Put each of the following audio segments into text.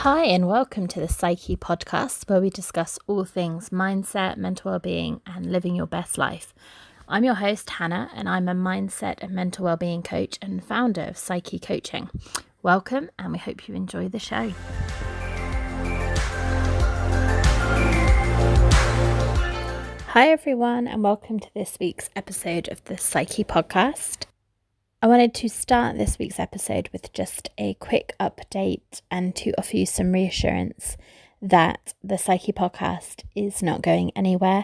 Hi and welcome to the Psykhe podcast, where we discuss all things mindset, mental well-being and living your best life. I'm your host Hannah and I'm a mindset and mental well-being coach and founder of Psykhe Coaching. Welcome and we hope you enjoy the show. Hi everyone and welcome to this week's episode of the Psykhe podcast. I wanted to start this week's episode with just a quick update and to offer you some reassurance that the Psykhe podcast is not going anywhere.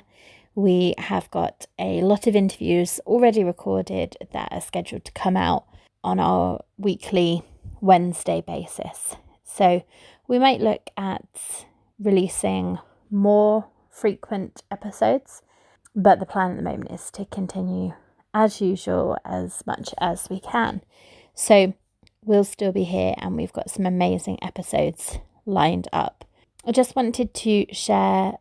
We have got a lot of interviews already recorded that are scheduled to come out on our weekly Wednesday basis. So we might look at releasing more frequent episodes, but the plan at the moment is to continue as usual, as much as we can. So we'll still be here and we've got some amazing episodes lined up. I just wanted to share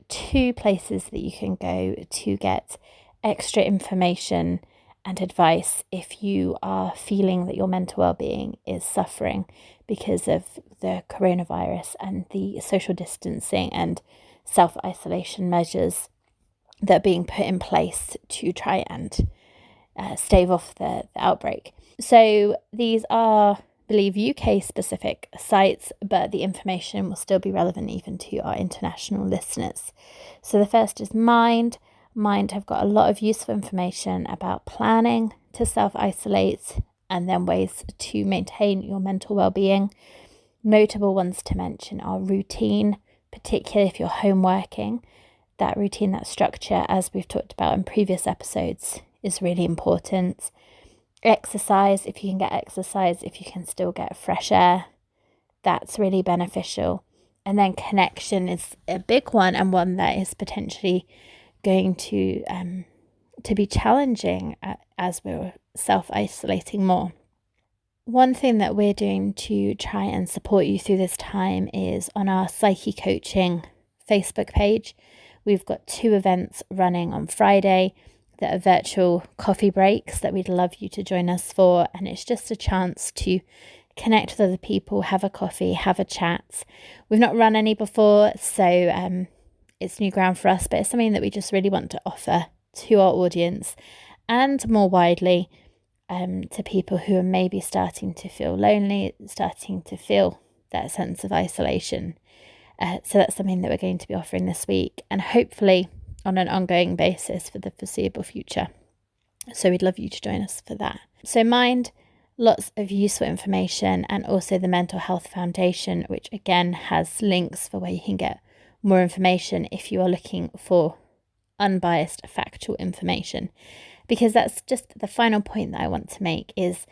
2 places that you can go to get extra information and advice if you are feeling that your mental well-being is suffering because of the coronavirus and the social distancing and self-isolation measures that are being put in place to try and stave off the outbreak. So these are, I believe, UK specific sites, but the information will still be relevant even to our international listeners. So the first is Mind. Mind have got a lot of useful information about planning to self-isolate and then ways to maintain your mental well-being. Notable ones to mention are routine, particularly if you're home working. That routine, that structure, as we've talked about in previous episodes, is really important. Exercise, if you can get exercise, if you can still get fresh air, that's really beneficial. And then connection is a big one and one that is potentially going to be challenging as we're self-isolating more. One thing that we're doing to try and support you through this time is on our Psykhe Coaching Facebook page. We've got 2 events running on Friday that are virtual coffee breaks that we'd love you to join us for. And it's just a chance to connect with other people, have a coffee, have a chat. We've not run any before, so it's new ground for us, but it's something that we just really want to offer to our audience and more widely to people who are maybe starting to feel lonely, starting to feel that sense of isolation. So that's something that we're going to be offering this week and hopefully on an ongoing basis for the foreseeable future. So we'd love you to join us for that. So Mind, lots of useful information, and also the Mental Health Foundation, which again has links for where you can get more information if you are looking for unbiased factual information. Because that's just the final point that I want to make is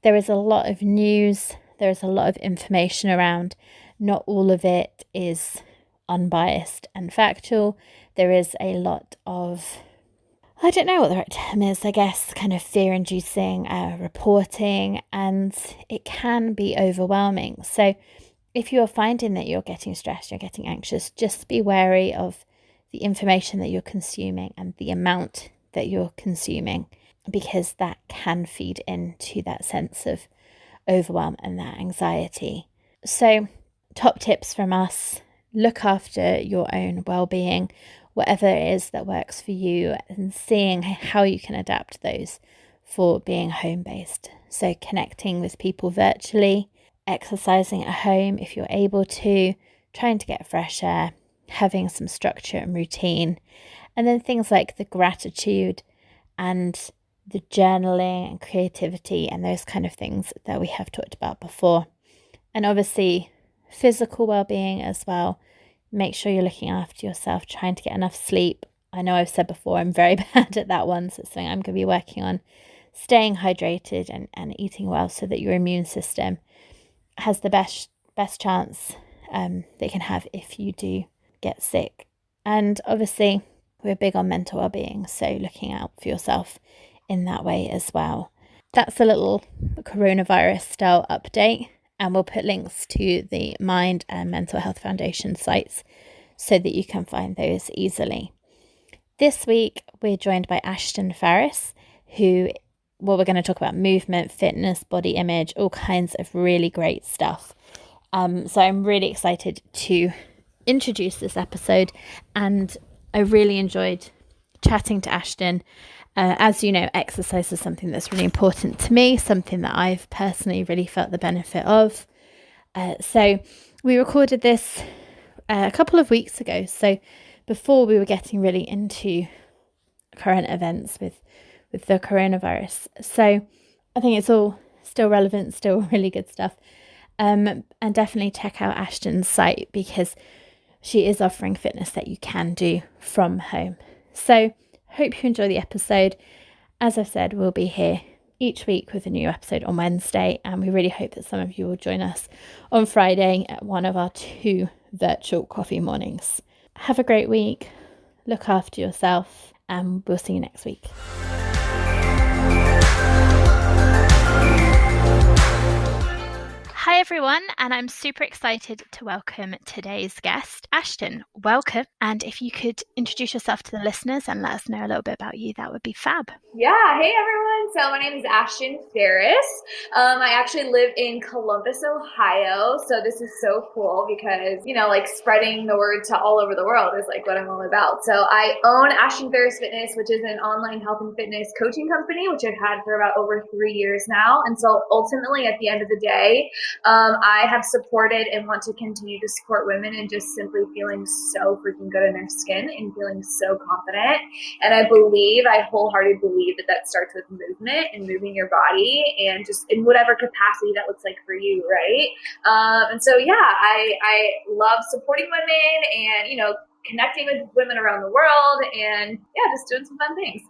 there is a lot of news, there is a lot of information around. Not all of it is unbiased and factual. There is a lot of, I don't know what the right term is, I guess, kind of fear-inducing reporting, and it can be overwhelming. So if you're finding that you're getting stressed, you're getting anxious, just be wary of the information that you're consuming and the amount that you're consuming, because that can feed into that sense of overwhelm and that anxiety. So top tips from us: look after your own well-being, whatever it is that works for you, and seeing how you can adapt those for being home-based. So connecting with people virtually, exercising at home if you're able to, trying to get fresh air, having some structure and routine, and then things like the gratitude and the journaling and creativity and those kind of things that we have talked about before. And obviously physical well-being as well. Make sure you're looking after yourself, trying to get enough sleep. I know I've said before I'm very bad at that one, so it's something I'm going to be working on. Staying hydrated and eating well so that your immune system has the best chance they can have if you do get sick. And obviously we're big on mental well-being, so looking out for yourself in that way as well. That's a little coronavirus style update. And we'll put links to the Mind and Mental Health Foundation sites so that you can find those easily. This week, we're joined by Ashtyn Pharis, who Well, we're going to talk about movement, fitness, body image, all kinds of really great stuff. So I'm really excited to introduce this episode, and I really enjoyed chatting to Ashtyn. As you know, exercise is something that's really important to me, something that I've personally really felt the benefit of. So we recorded this a couple of weeks ago, so before we were getting really into current events with the coronavirus. So I think it's all still relevant, still really good stuff. And definitely check out Ashtyn's site, because she is offering fitness that you can do from home. So hope you enjoy the episode. As I've said, we'll be here each week with a new episode on Wednesday, and we really hope that some of you will join us on Friday at one of our 2 virtual coffee mornings. Have a great week. Look after yourself, and we'll see you next week. Hi everyone, and I'm super excited to welcome today's guest, Ashtyn. Welcome, and if you could introduce yourself to the listeners and let us know a little bit about you, that would be fab. Yeah, hey everyone. So my name is Ashtyn Pharis. I actually live in Columbus, Ohio. So this is so cool because, like spreading the word to all over the world is like what I'm all about. So I own Ashtyn Pharis Fitness, which is an online health and fitness coaching company, which I've had for about over 3 years now. And so ultimately at the end of the day, I have supported and want to continue to support women in just simply feeling so freaking good in their skin and feeling so confident. And I wholeheartedly believe that starts with movement and moving your body, and just in whatever capacity that looks like for you, right? And so, yeah, I love supporting women and, connecting with women around the world, and just doing some fun things.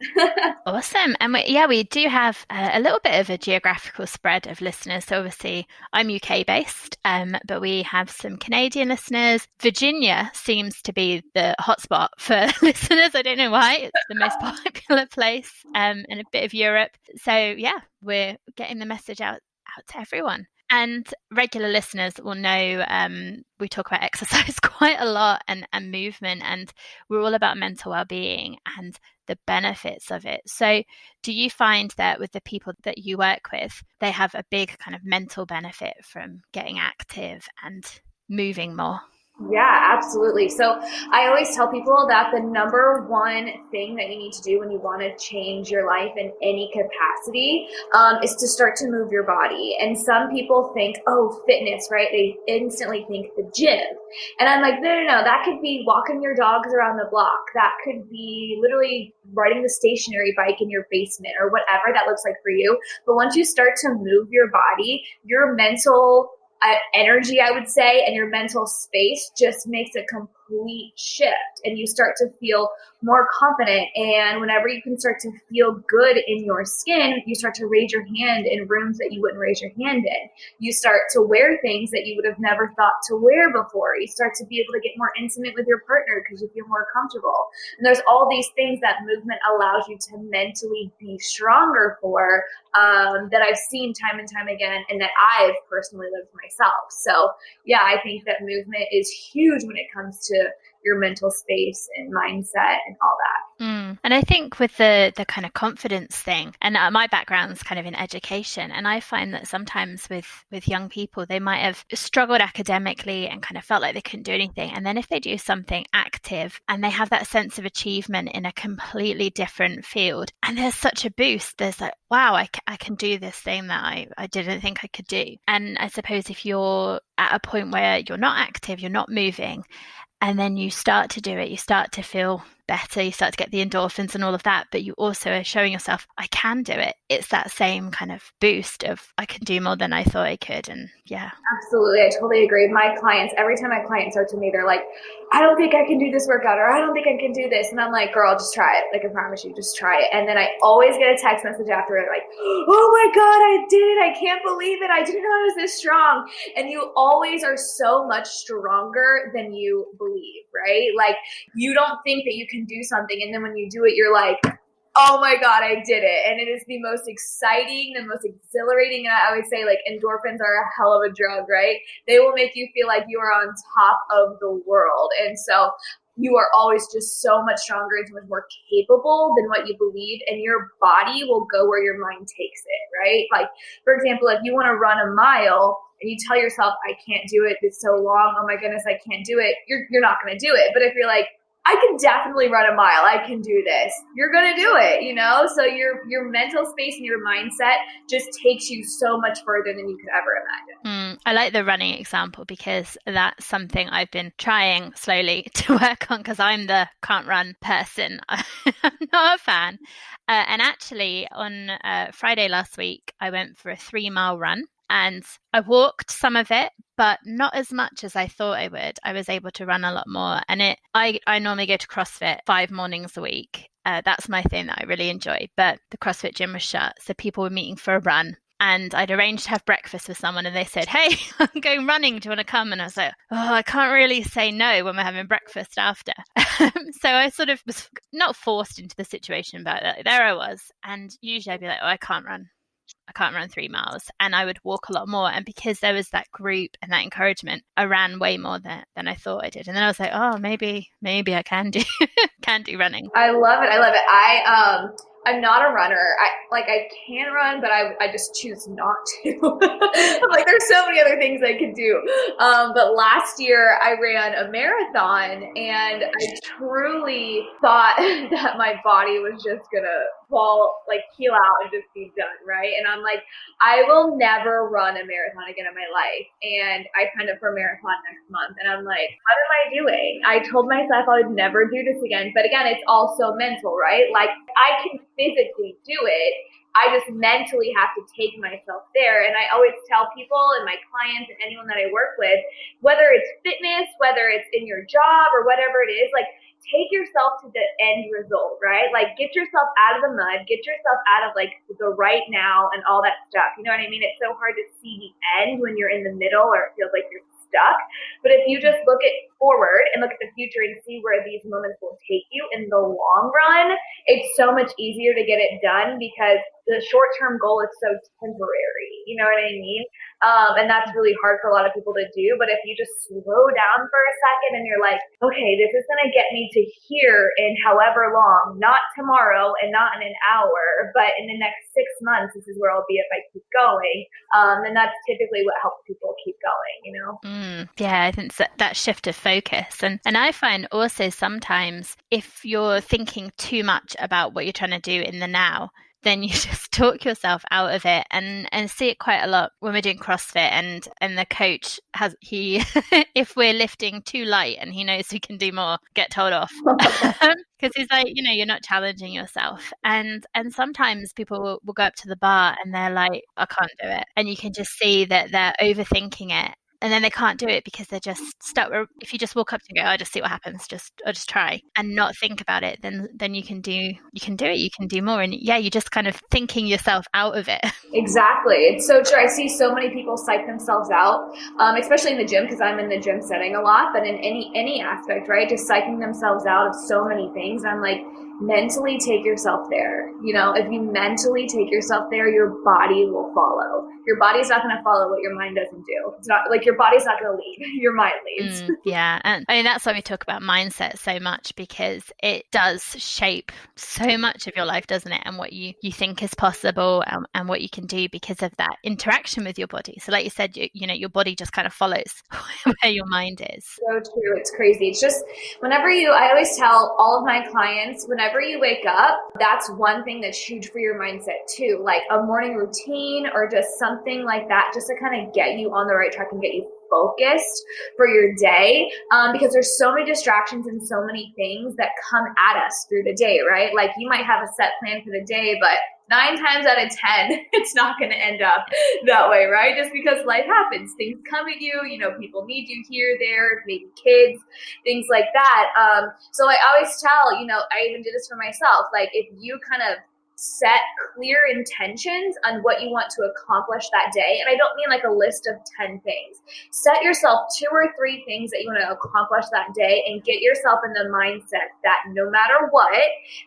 Awesome. And we do have a little bit of a geographical spread of listeners. So obviously I'm UK based, but we have some Canadian listeners. Virginia seems to be the hotspot for listeners. I don't know why. It's the most popular place, and a bit of Europe. So yeah, we're getting the message out to everyone. And regular listeners will know we talk about exercise quite a lot, and movement, and we're all about mental well-being and the benefits of it. So do you find that with the people that you work with, they have a big kind of mental benefit from getting active and moving more? Yeah, absolutely. So I always tell people that the number one thing that you need to do when you want to change your life in any capacity is to start to move your body. And some people think, oh, fitness, right? They instantly think the gym. And I'm like, no. That could be walking your dogs around the block. That could be literally riding the stationary bike in your basement, or whatever that looks like for you. But once you start to move your body, your mental energy, I would say, and your mental space just makes a complete shift, and you start to feel more confident. And whenever you can start to feel good in your skin, you start to raise your hand in rooms that you wouldn't raise your hand in. You start to wear things that you would have never thought to wear before. You start to be able to get more intimate with your partner because you feel more comfortable. And there's all these things that movement allows you to mentally be stronger for, that I've seen time and time again, and that I've personally lived myself. So yeah, I think that movement is huge when it comes to your mental space and mindset and all that. And I think with the kind of confidence thing, and my background's kind of in education, and I find that sometimes with young people, they might have struggled academically and kind of felt like they couldn't do anything. And then if they do something active and they have that sense of achievement in a completely different field, and there's such a boost, there's like, wow, I can do this thing that I didn't think I could do. And I suppose if you're at a point where you're not active, you're not moving, and then you start to do it, you start to feel better, you start to get the endorphins and all of that, but you also are showing yourself, I can do it. It's that same kind of boost of, I can do more than I thought I could. And yeah. Absolutely. I totally agree. My clients, every time my clients talk to me, they're like, I don't think I can do this workout, or I don't think I can do this. And I'm like, girl, just try it. Like, I promise you, just try it. And then I always get a text message after it, like, oh my God, I did it. I can't believe it. I didn't know I was this strong. And you always are so much stronger than you believe, right? Like, you don't think that you can do something, and then when you do it, you're like, oh my God, I did it. And it is the most exciting, the most exhilarating. And I always say, like, endorphins are a hell of a drug, right? They will make you feel like you are on top of the world. And so you are always just so much stronger and so much more capable than what you believe, and your body will go where your mind takes it, right? Like, for example, if you want to run a mile and you tell yourself, I can't do it, it's so long, oh my goodness, I can't do it, you're not going to do it. But if you're like, I can definitely run a mile, I can do this, you're going to do it, you know? So your mental space and your mindset just takes you so much further than you could ever imagine. I like the running example because that's something I've been trying slowly to work on, because I'm the can't run person. I'm not a fan. And actually on Friday last week, I went for a 3-mile run. And I walked some of it, but not as much as I thought I would. I was able to run a lot more. And I normally go to CrossFit 5 mornings a week. That's my thing that I really enjoy. But the CrossFit gym was shut, so people were meeting for a run. And I'd arranged to have breakfast with someone, and they said, hey, I'm going running, do you want to come? And I was like, oh, I can't really say no when we're having breakfast after. So I sort of was not forced into the situation, but there I was. And usually I'd be like, oh, I can't run 3 miles, and I would walk a lot more. And because there was that group and that encouragement, I ran way more than I thought I did. And then I was like, oh, maybe I can do running. I love it. I'm not a runner. I can run, but I just choose not to. I'm like, there's so many other things I could do. But last year I ran a marathon, and I truly thought that my body was just gonna heal out and just be done, right? And I'm like, I will never run a marathon again in my life. And I signed up for a marathon next month, and I'm like, what am I doing? I told myself I would never do this again. But again, it's also mental, right? Like, I can physically do it. I just mentally have to take myself there. And I always tell people and my clients and anyone that I work with, whether it's fitness, whether it's in your job or whatever it is, like, take yourself to the end result, right? Like, get yourself out of the mud, get yourself out of like the right now and all that stuff. You know what I mean? It's so hard to see the end when you're in the middle, or it feels like you're stuck. But if you just look at forward and look at the future and see where these moments will take you in the long run, it's so much easier to get it done, because the short-term goal is so temporary. You know what I mean? And that's really hard for a lot of people to do. But if you just slow down for a second and you're like, okay, this is going to get me to here in however long, not tomorrow and not in an hour, but in the next 6 months, this is where I'll be if I keep going. And that's typically what helps people keep going, you know? Yeah, I think that shift of focus. And I find also sometimes if you're thinking too much about what you're trying to do in the now, then you just talk yourself out of it, and see it quite a lot when we're doing CrossFit, and the coach if we're lifting too light and he knows we can do more, get told off. Because he's like, you're not challenging yourself. And sometimes people will go up to the bar and they're like, I can't do it. And you can just see that they're overthinking it. And then they can't do it because they're just stuck. If you just walk up and go, I'll just see what happens. I'll just try and not think about it. Then you can do it. You can do more. And yeah, you're just kind of thinking yourself out of it. Exactly. It's so true. I see so many people psych themselves out, especially in the gym, because I'm in the gym setting a lot, but in any aspect, right? Just psyching themselves out of so many things. And I'm like, mentally take yourself there. If you mentally take yourself there, your body will follow. Your body's not going to follow what your mind doesn't do. It's not like your body's not going to lead. Your mind leads. Yeah. And I mean, that's why we talk about mindset so much, because it does shape so much of your life, doesn't it? And what you think is possible, and what you can do because of that interaction with your body. So like you said, your body just kind of follows where your mind is. So true. It's crazy. It's just I always tell all of my clients, whenever you wake up, that's one thing that's huge for your mindset too. Like a morning routine or just something like that, just to kind of get you on the right track and get you focused for your day, because there's so many distractions and so many things that come at us through the day, right? Like you might have a set plan for the day, but 9 times out of 10, it's not going to end up that way, right? Just because life happens. Things come at you, people need you here, there, maybe kids, things like that. So I always tell, I even did this for myself, like if you kind of set clear intentions on what you want to accomplish that day. And I don't mean like a list of 10 things. Set yourself 2 or 3 things that you want to accomplish that day, and get yourself in the mindset that no matter what,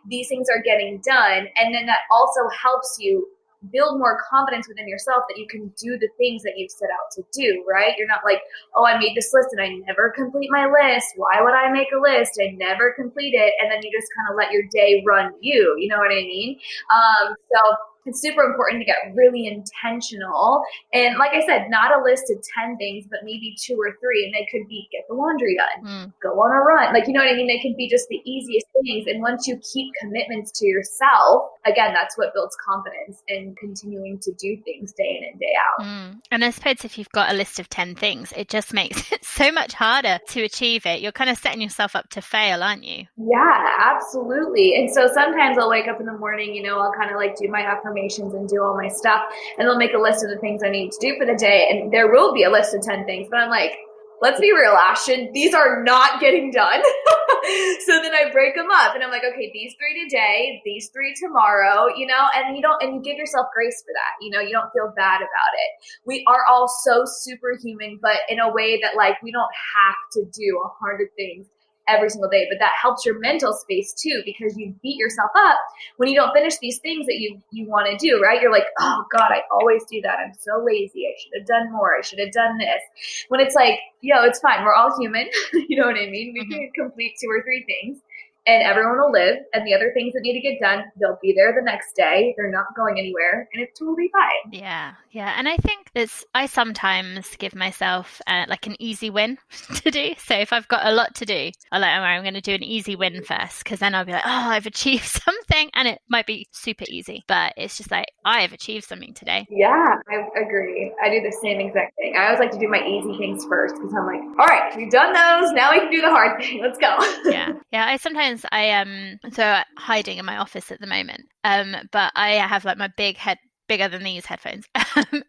these things are getting done. And then that also helps you build more confidence within yourself that you can do the things that you've set out to do, right? You're not like, oh, I made this list and I never complete my list. Why would I make a list? I never complete it. And then you just kind of let your day run you. You know what I mean? So it's super important to get really intentional. And like I said, not a list of 10 things, but maybe 2 or 3. And they could be get the laundry done, go on a run. Like, you know what I mean? They can be just the easiest things. And once you keep commitments to yourself, again, that's what builds confidence and continuing to do things day in and day out. And I suppose if you've got a list of 10 things, it just makes it so much harder to achieve it. You're kind of setting yourself up to fail, aren't you? Yeah, absolutely. And so sometimes I'll wake up in the morning, I'll kind of like do my affirmations and do all my stuff, and they'll make a list of the things I need to do for the day. And there will be a list of 10 things, but I'm like, let's be real, Ashtyn, these are not getting done. So then I break them up and I'm like, okay, these 3 today, these 3 tomorrow, and you give yourself grace for that. You don't feel bad about it. We are all so superhuman, but in a way that like, we don't have to do 100 things every single day, but that helps your mental space too, because you beat yourself up when you don't finish these things that you want to do, right? You're like, oh God, I always do that. I'm so lazy. I should have done more. I should have done this. When it's like, it's fine. We're all human. You know what I mean? We can complete 2 or 3 things and everyone will live, and the other things that need to get done, they'll be there the next day. They're not going anywhere, and it's totally fine. Yeah. And I think I sometimes give myself like an easy win to do. So if I've got a lot to do, I'm going to do an easy win first, because then I'll be like, oh, I've achieved something, and it might be super easy, but it's just like, I have achieved something today. Yeah, I agree. I do the same exact thing. I always like to do my easy things first, because I'm like, all right, we've done those. Now we can do the hard thing. Let's go. Yeah. I am hiding in my office at the moment. But I have like my bigger than these headphones,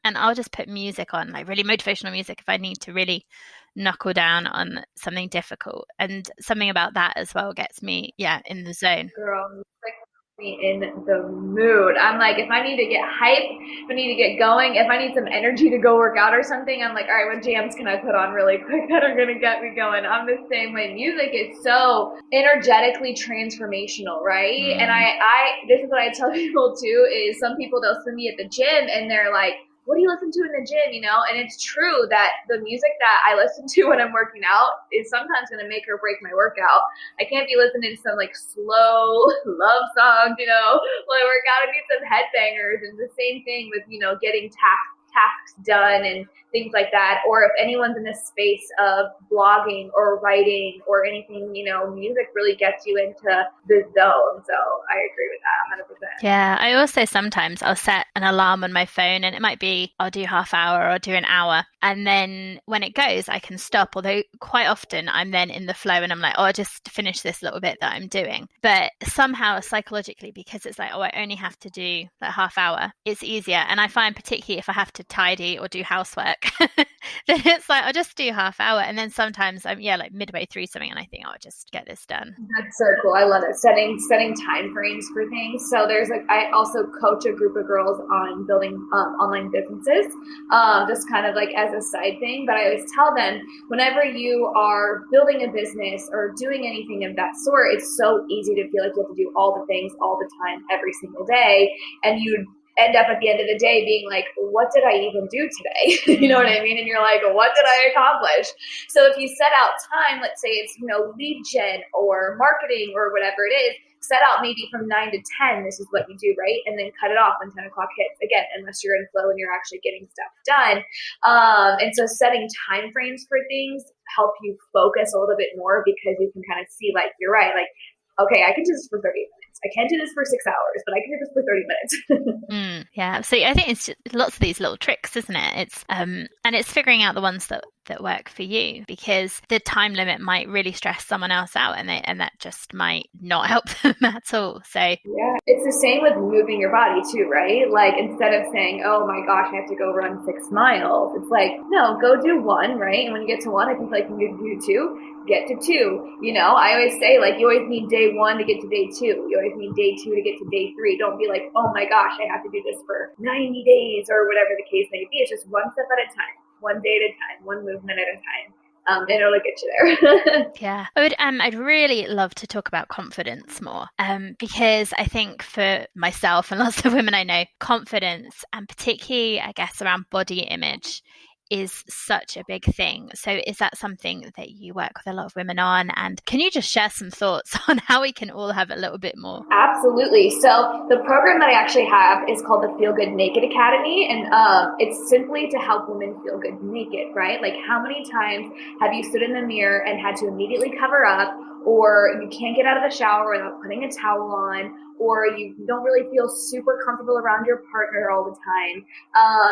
and I'll just put music on, like really motivational music, if I need to really knuckle down on something difficult. And something about that as well gets me, in the zone. Girl, like me in the mood. I'm like, if I need to get hype, if I need to get going, if I need some energy to go work out or something, I'm like, all right, what jams can I put on really quick that are going to get me going? I'm the same way. Music is so energetically transformational, right? And I this is what I tell people too, is some people, they'll see me at the gym and they're like, what do you listen to in the gym, And it's true that the music that I listen to when I'm working out is sometimes going to make or break my workout. I can't be listening to some like slow love songs, while I work out. I need some headbangers. And the same thing with, getting tasks done and things like that. Or if anyone's in this space of blogging or writing or anything, music really gets you into the zone. So I agree with that 100%. Yeah, I also sometimes I'll set an alarm on my phone, and it might be I'll do half hour or I'll do an hour. And then when it goes, I can stop. Although quite often I'm then in the flow and I'm like, oh, I'll just finish this little bit that I'm doing. But somehow psychologically, because it's like, oh, I only have to do that half hour, it's easier. And I find particularly if I have to tidy or do housework, then it's like, I'll just do half hour. And then sometimes I'm like midway through something and I think, oh, I'll just get this done. That's so cool. I love it. Setting time frames for things. So I also coach a group of girls on building online businesses, just kind of like as a side thing. But I always tell them, whenever you are building a business or doing anything of that sort, it's so easy to feel like you have to do all the things all the time, every single day. And you end up at the end of the day being like, what did I even do today? You know what I mean? And you're like, what did I accomplish? So if you set out time, let's say it's, lead gen or marketing or whatever it is, set out maybe from 9 to 10, this is what you do, right? And then cut it off when 10 o'clock hits, again, unless you're in flow and you're actually getting stuff done. And so setting time frames for things help you focus a little bit more, because you can kind of see, like, you're right, like, okay, I can do this for 30 minutes. I can't do this for 6 hours, but I can do this for 30 minutes. Yeah. So I think it's just lots of these little tricks, isn't it? It's and it's figuring out the ones that work for you, because the time limit might really stress someone else out, and that just might not help them at all. So yeah, it's the same with moving your body too, right? Like, instead of saying, oh my gosh, I have to go run 6 miles, it's like, no, go do 1, right? And when you get to 1, I think like you do 2. Get to 2. I always say, like, you always need day 1 to get to day 2. You always need day 2 to get to day 3. Don't be like, oh my gosh, I have to do this for 90 days or whatever the case may be. It's just one step at a time, one day at a time, one movement at a time. and it'll get you there. Yeah, I'd really love to talk about confidence more, because I think for myself and lots of women I know, confidence, and particularly, I guess, around body image, is such a big thing. So is that something that you work with a lot of women on? And can you just share some thoughts on how we can all have a little bit more? Absolutely. So the program that I actually have is called the Feel Good Naked Academy. And it's simply to help women feel good naked, right? Like, how many times have you stood in the mirror and had to immediately cover up, or you can't get out of the shower without putting a towel on, or you don't really feel super comfortable around your partner all the time.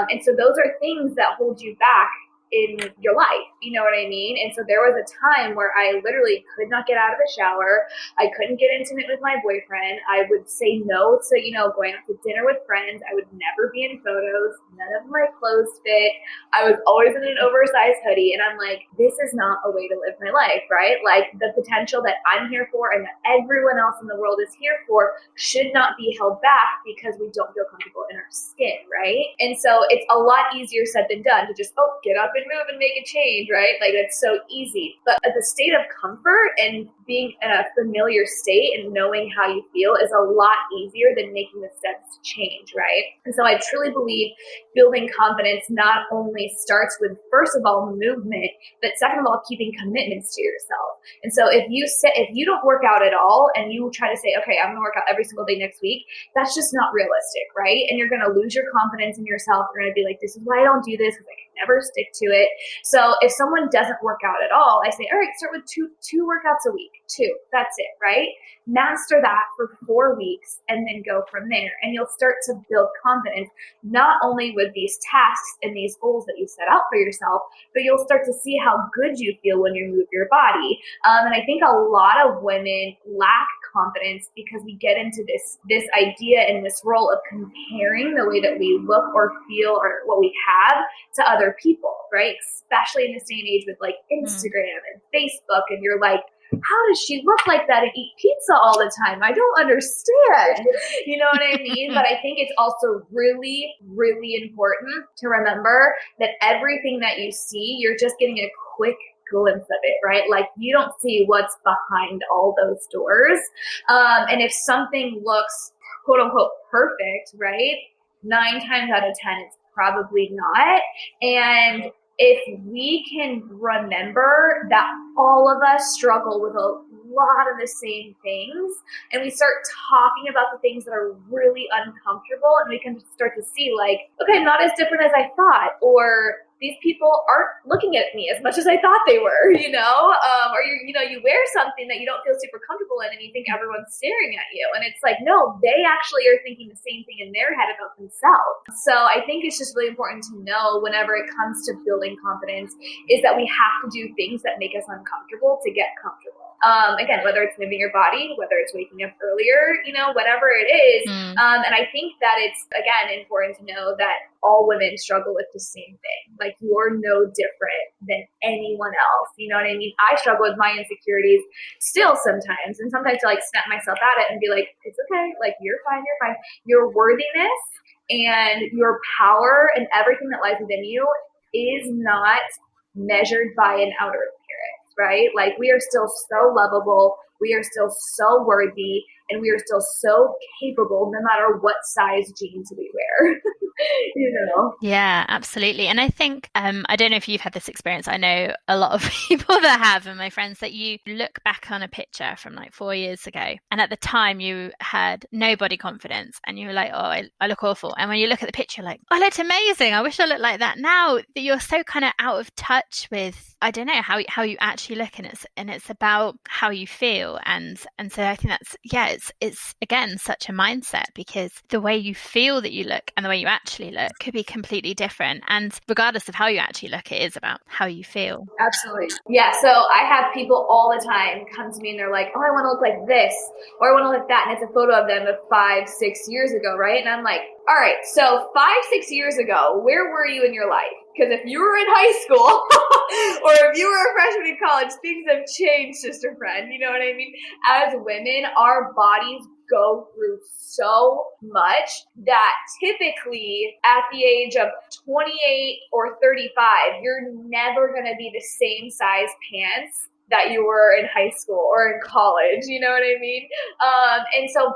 And so those are things that hold you back in your life, you know what I mean? And so there was a time where I literally could not get out of the shower. I couldn't get intimate with my boyfriend. I would say no to, going out to dinner with friends. I would never be in photos. None of my clothes fit. I was always in an oversized hoodie. And I'm like, this is not a way to live my life, right? Like, the potential that I'm here for and that everyone else in the world is here for should not be held back because we don't feel comfortable in our skin, right? And so it's a lot easier said than done to just, get up and move and make a change, right? Like, it's so easy. But the state of comfort and being in a familiar state and knowing how you feel is a lot easier than making the steps to change, right? And so I truly believe building confidence not only starts with, first of all, movement, but second of all, keeping commitments to yourself. And so if you don't work out at all and you try to say, okay, I'm going to work out every single day next week, that's just not realistic, right? And you're going to lose your confidence in yourself. You're going to be like, this is why I don't do this, because I can never stick to it. So if someone doesn't work out at all, I say, all right, start with two workouts a week. 2, that's it, right? Master that for 4 weeks and then go from there. And you'll start to build confidence, not only with these tasks and these goals that you set out for yourself, but you'll start to see how good you feel when you move your body. And I think a lot of women lack confidence because we get into this idea and this role of comparing the way that we look or feel or what we have to other people, right? Especially in this day and age with like Instagram and Facebook, and you're like, how does she look like that and eat pizza all the time? I don't understand. You know what I mean? But I think it's also really, really important to remember that everything that you see, you're just getting a quick glimpse of it, right? Like, you don't see what's behind all those doors. And if something looks quote unquote perfect, right? 9 times out of 10, it's probably not. And if we can remember that all of us struggle with a lot of the same things, and we start talking about the things that are really uncomfortable, and we can start to see like, okay, I'm not as different as I thought, or these people aren't looking at me as much as I thought they were, or you wear something that you don't feel super comfortable in and you think everyone's staring at you. And it's like, no, they actually are thinking the same thing in their head about themselves. So I think it's just really important to know whenever it comes to building confidence is that we have to do things that make us uncomfortable to get comfortable. Again, whether it's moving your body, whether it's waking up earlier, whatever it is. And I think that it's, again, important to know that all women struggle with the same thing. Like, you're no different than anyone else. You know what I mean? I struggle with my insecurities still sometimes. And sometimes I like snap myself at it and be like, it's okay. Like, you're fine. You're fine. Your worthiness and your power and everything that lies within you is not measured by an outer appearance, right? Like, we are still so lovable. We are still so worthy, and we are still so capable no matter what size jeans we wear. Yeah, absolutely. And I think I don't know if you've had this experience. I know a lot of people that have, and my friends, that you look back on a picture from like 4 years ago, and at the time you had no body confidence and you were like, oh, I look awful. And when you look at the picture, like, I looked amazing, I wish I looked like that. Now that you're so kind of out of touch with, I don't know, how you actually look, and it's about how you feel. And so I think it's again such a mindset, because the way you feel that you look and the way you actually look could be completely different. And regardless of how you actually look, it is about how you feel. Absolutely. Yeah. So I have people all the time come to me and they're like, oh, I want to look like this, or I want to look like that. And it's a photo of them of 5-6 years ago, right? And I'm like, all right, so 5-6 years ago, where were you in your life? Because if you were in high school or if you were a freshman in college, things have changed, sister friend. You know what I mean? As women, our bodies go through so much that typically at the age of 28 or 35, you're never going to be the same size pants that you were in high school or in college, you know what I mean? And so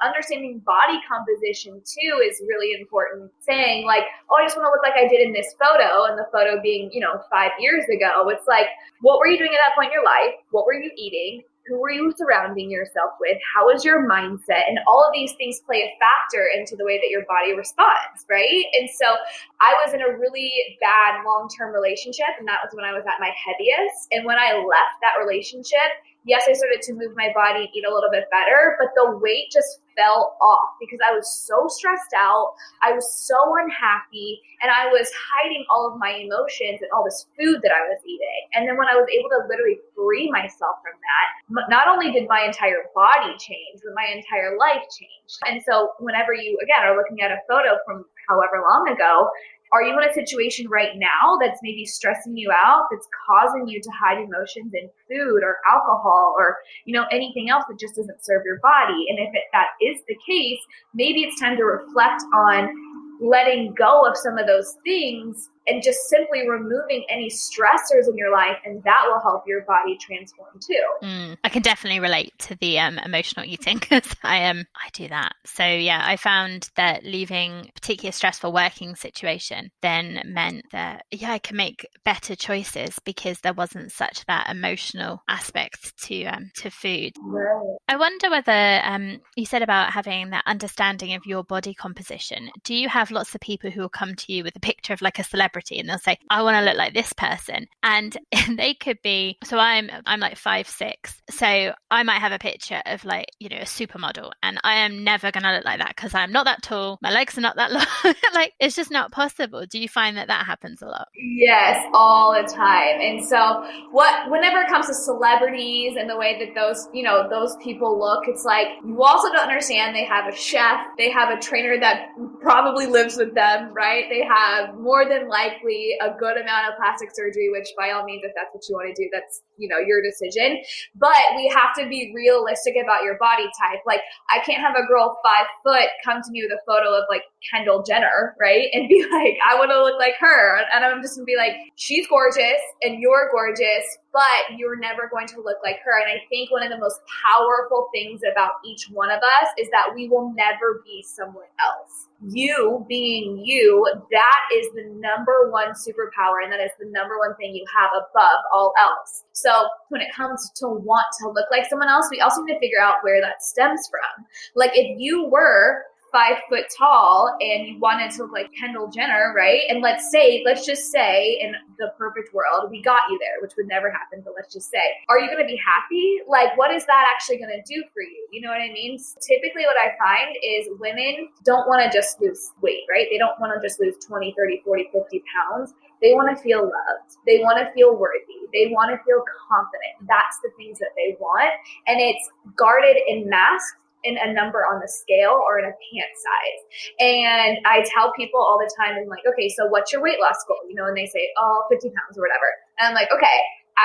understanding body composition too is really important. Saying like, oh, I just want to look like I did in this photo, and the photo being, 5 years ago. It's like, what were you doing at that point in your life? What were you eating? Who were you surrounding yourself with? How was your mindset? And all of these things play a factor into the way that your body responds, right? And so I was in a really bad long-term relationship, and that was when I was at my heaviest. And when I left that relationship, yes, I started to move my body and eat a little bit better, but the weight just fell off because I was so stressed out. I was so unhappy, and I was hiding all of my emotions and all this food that I was eating. And then when I was able to literally free myself from that, not only did my entire body change, but my entire life changed. And so whenever you, again, are looking at a photo from however long ago, are you in a situation right now that's maybe stressing you out, that's causing you to hide emotions in food or alcohol or, anything else that just doesn't serve your body? And if that is the case, maybe it's time to reflect on letting go of some of those things and just simply removing any stressors in your life, and that will help your body transform too. I can definitely relate to the emotional eating because I do that. So yeah, I found that leaving particularly a stressful working situation then meant that I can make better choices because there wasn't such that emotional aspect to food. Right. I wonder whether you said about having that understanding of your body composition. Do you have lots of people who will come to you with a picture of like a celebrity and they'll say, I want to look like this person, and they could be, so I'm like 5'6", so I might have a picture of like a supermodel, and I am never going to look like that because I'm not that tall, my legs are not that long. Like it's just not possible. Do you find that happens a lot? Yes, all the time. And so whenever it comes to celebrities and the way that those people look, it's like, you also don't understand they have a chef, they have a trainer that probably lives with them, right? They have more than likely a good amount of plastic surgery, which by all means, if that's what you want to do, that's, your decision. But we have to be realistic about your body type. Like, I can't have a girl 5 foot come to me with a photo of like Kendall Jenner, right? And be like, I want to look like her. And I'm just gonna be like, she's gorgeous and you're gorgeous, but you're never going to look like her. And I think one of the most powerful things about each one of us is that we will never be someone else. You being you, that is the number one superpower, and that is the number one thing you have above all else. So when it comes to want to look like someone else, we also need to figure out where that stems from. Like, if you were 5 foot tall and you wanted to look like Kendall Jenner, right? And let's just say in the perfect world, we got you there, which would never happen, but let's just say, are you going to be happy? Like, what is that actually going to do for you? You know what I mean? Typically what I find is women don't want to just lose weight, right? They don't want to just lose 20, 30, 40, 50 pounds. They want to feel loved. They want to feel worthy. They want to feel confident. That's the things that they want. And it's guarded and masked in a number on the scale or in a pant size. And I tell people all the time, I'm like, okay, so what's your weight loss goal? And they say, 50 pounds or whatever. And I'm like, okay,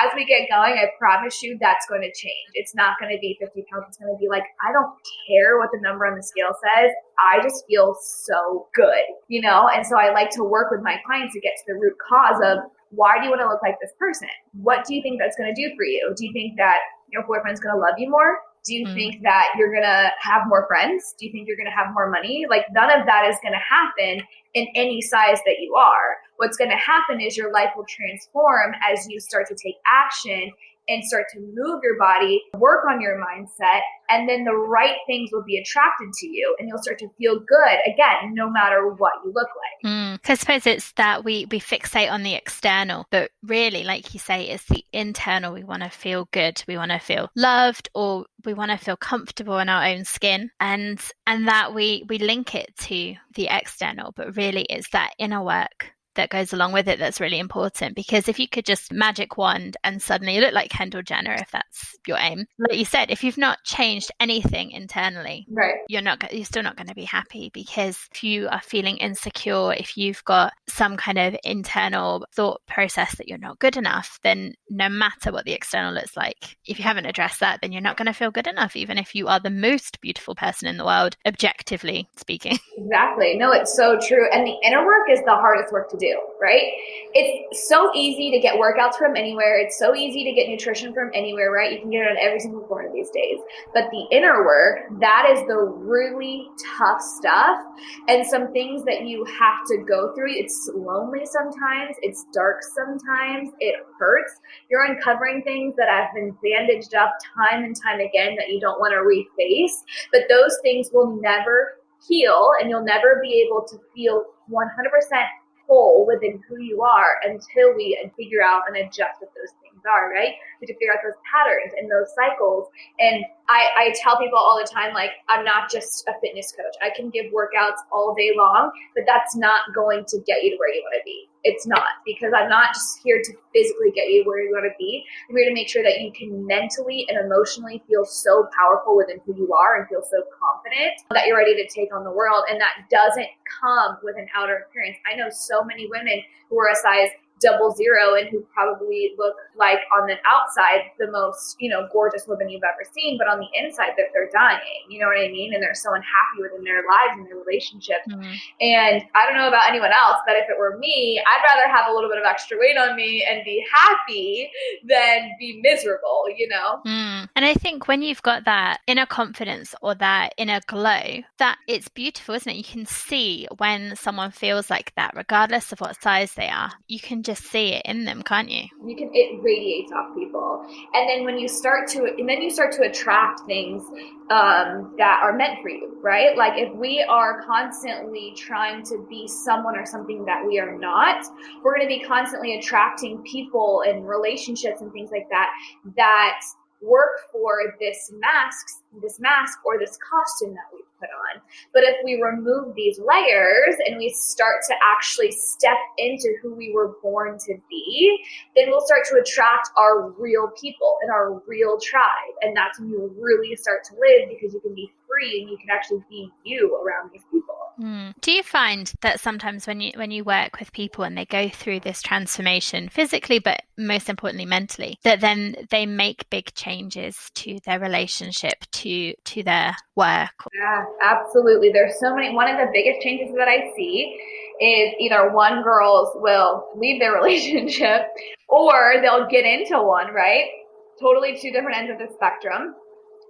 as we get going, I promise you that's going to change. It's not going to be 50 pounds. It's going to be like, I don't care what the number on the scale says. I just feel so good, And so I like to work with my clients to get to the root cause of, why do you want to look like this person? What do you think that's going to do for you? Do you think that your boyfriend's going to love you more? Do you think that you're going to have more friends? Do you think you're going to have more money? Like, none of that is going to happen in any size that you are. What's going to happen is your life will transform as you start to take action and start to move your body, work on your mindset, and then the right things will be attracted to you and you'll start to feel good, again, no matter what you look like. I suppose it's that we fixate on the external, but really, like you say, it's the internal. We want to feel good. We want to feel loved, or we want to feel comfortable in our own skin, and that we link it to the external, but really it's that inner work that goes along with it that's really important. Because if you could just magic wand and suddenly you look like Kendall Jenner, if that's your aim, like you said, if you've not changed anything internally, Right. you're still not going to be happy. Because if you are feeling insecure, if you've got some kind of internal thought process that you're not good enough, then no matter what the external looks like, if you haven't addressed that, then you're not going to feel good enough, even if you are the most beautiful person in the world, objectively speaking. Exactly. No, it's so true. And the inner work is the hardest work to do, right? It's so easy to get workouts from anywhere. It's so easy to get nutrition from anywhere, right? You can get it on every single corner these days. But the inner work, that is the really tough stuff. And some things that you have to go through. It's lonely sometimes. It's dark sometimes. It hurts. You're uncovering things that have been bandaged up time and time again that you don't want to reface. But those things will never heal, and you'll never be able to feel 100% whole within who you are until we figure out and adjust what those things are, right? We have to figure out those patterns and those cycles. And I tell people all the time, like, I'm not just a fitness coach. I can give workouts all day long, but that's not going to get you to where you want to be. It's not, because I'm not just here to physically get you where you want to be. I'm here to make sure that you can mentally and emotionally feel so powerful within who you are and feel so confident that you're ready to take on the world. And that doesn't come with an outer appearance. I know so many women who are a size 00 and who probably look like on the outside the most, gorgeous woman you've ever seen, but on the inside that they're dying, you know what I mean? And they're so unhappy within their lives and their relationships. Mm-hmm. And I don't know about anyone else, but if it were me, I'd rather have a little bit of extra weight on me and be happy than be miserable, And I think when you've got that inner confidence or that inner glow, that it's beautiful, isn't it? You can see when someone feels like that, regardless of what size they are. You can just see it in them, can't you? It radiates off people. And then you start to attract things that are meant for you, right? Like if we are constantly trying to be someone or something that we are not, we're going to be constantly attracting people and relationships and things like that work for this mask or this costume that we put on. But if we remove these layers and we start to actually step into who we were born to be, then we'll start to attract our real people and our real tribe. And that's when you really start to live, because you can be free and you can actually be you around these people. Do you find that sometimes when you work with people and they go through this transformation physically, but most importantly mentally, that then they make big changes to their relationship, to their work? Yeah, absolutely. There's so many. One of the biggest changes that I see is either one, girls will leave their relationship or they'll get into one, right? Totally two different ends of the spectrum.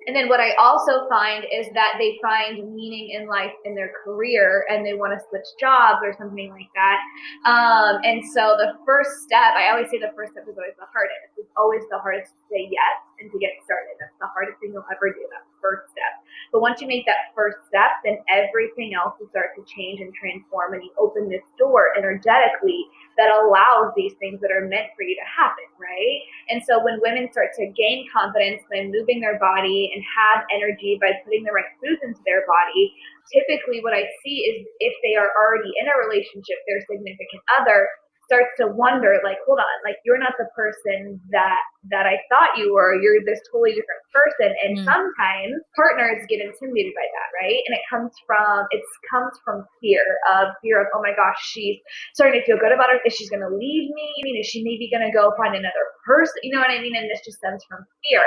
And then what I also find is that they find meaning in life in their career and they want to switch jobs or something like that. And so the first step, I always say the first step is always the hardest. It's always the hardest to say yes and to get started. That's the hardest thing you'll ever do, that first step. But once you make that first step, then everything else will start to change and transform, and you open this door energetically that allows these things that are meant for you to happen, right? And so when women start to gain confidence by moving their body and have energy by putting the right foods into their body, typically what I see is if they are already in a relationship, their significant other starts to wonder, like, hold on, like, you're not the person that I thought you were. You're this totally different person. And sometimes partners get intimidated by that, right? And it comes from fear of, oh my gosh, she's starting to feel good about her. Is she going to leave me? I mean, is she maybe going to go find another person? You know what I mean? And this just stems from fear.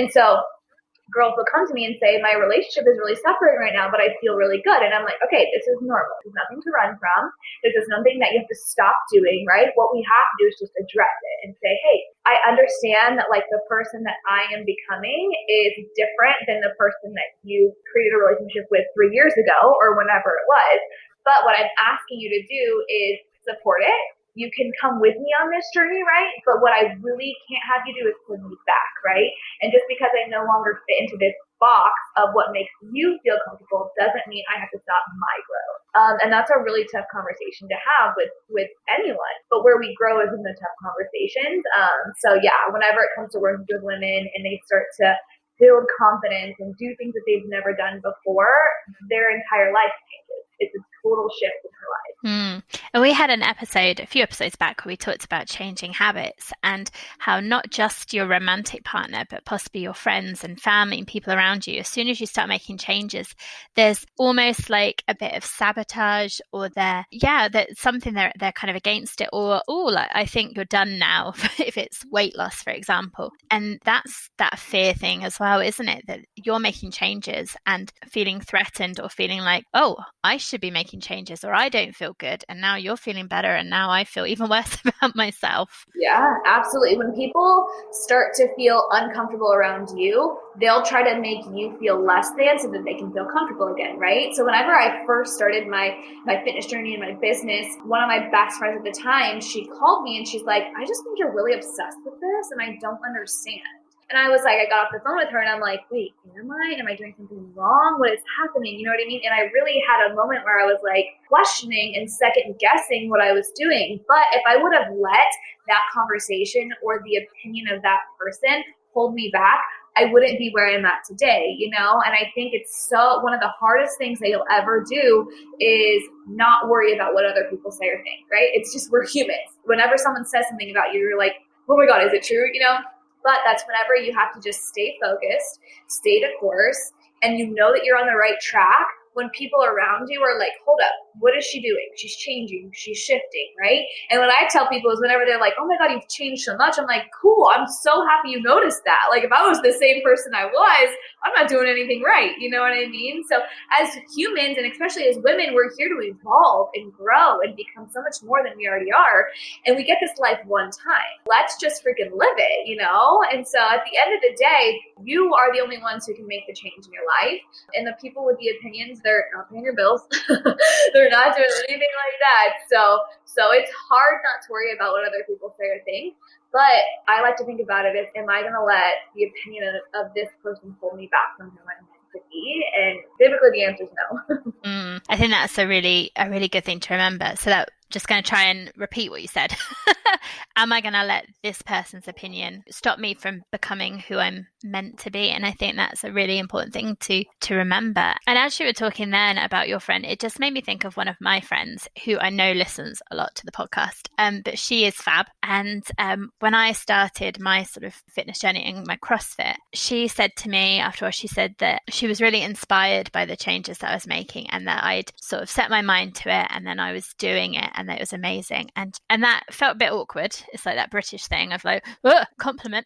And so girls will come to me and say, my relationship is really suffering right now, but I feel really good. And I'm like, okay, this is normal. There's nothing to run from. This is nothing that you have to stop doing, right? What we have to do is just address it and say, hey, I understand that, like, the person that I am becoming is different than the person that you created a relationship with 3 years ago or whenever it was. But what I'm asking you to do is support it. You can come with me on this journey, right? But what I really can't have you do is pull me back, right? And just because I no longer fit into this box of what makes you feel comfortable doesn't mean I have to stop my growth. And that's a really tough conversation to have with anyone. But where we grow is in the tough conversations. So yeah, whenever it comes to working with women and they start to build confidence and do things that they've never done before, their entire life changes. It's a total shift in her life. And we had a few episodes back, where we talked about changing habits and how not just your romantic partner, but possibly your friends and family and people around you, as soon as you start making changes, there's almost like a bit of sabotage, or that something they're kind of against it, or like, I think you're done now, if it's weight loss, for example. And that's that fear thing as well, isn't it? That you're making changes and feeling threatened, or feeling like, oh, I should be making changes, or I don't feel good, and now you're feeling better, and now I feel even worse about myself. Yeah, absolutely. When people start to feel uncomfortable around you, they'll try to make you feel less than so that they can feel comfortable again, right? So whenever I first started my fitness journey and my business, one of my best friends at the time, she called me and she's like, I just think you're really obsessed with this and I don't understand. And I was like, I got off the phone with her and I'm like, wait, am I doing something wrong? What is happening? You know what I mean? And I really had a moment where I was like questioning and second guessing what I was doing. But if I would have let that conversation or the opinion of that person hold me back, I wouldn't be where I'm at today, you know? And I think it's one of the hardest things that you'll ever do is not worry about what other people say or think, right? It's just, we're humans. Whenever someone says something about you, you're like, oh my God, is it true? You know? But that's whenever you have to just stay focused, stay the course, and you know that you're on the right track. When people around you are like, hold up, what is she doing? She's changing, she's shifting, right? And what I tell people is whenever they're like, oh my God, you've changed so much, I'm like, cool, I'm so happy you noticed that. Like if I was the same person I was, I'm not doing anything right. You know what I mean? So as humans, and especially as women, we're here to evolve and grow and become so much more than we already are. And we get this life one time. Let's just freaking live it, you know? And so at the end of the day, you are the only ones who can make the change in your life. And the people with the opinions, they're not paying your bills. They're not doing anything like that. So it's hard not to worry about what other people say or think. But I like to think about it as, am I going to let the opinion of this person hold me back from who I'm meant to be? And typically the answer is no. I think that's a really good thing to remember. So that, just going to try and repeat what you said. Am I going to let this person's opinion stop me from becoming who I'm meant to be? And I think that's a really important thing to remember. And as you were talking then about your friend, it just made me think of one of my friends who I know listens a lot to the podcast, but she is fab. And when I started my sort of fitness journey and my CrossFit, she said to me afterwards, she said that she was really inspired by the changes that I was making, and that I'd sort of set my mind to it, and then I was doing it, and that it was amazing. And that felt a bit awkward. It's like that British thing of like, compliment.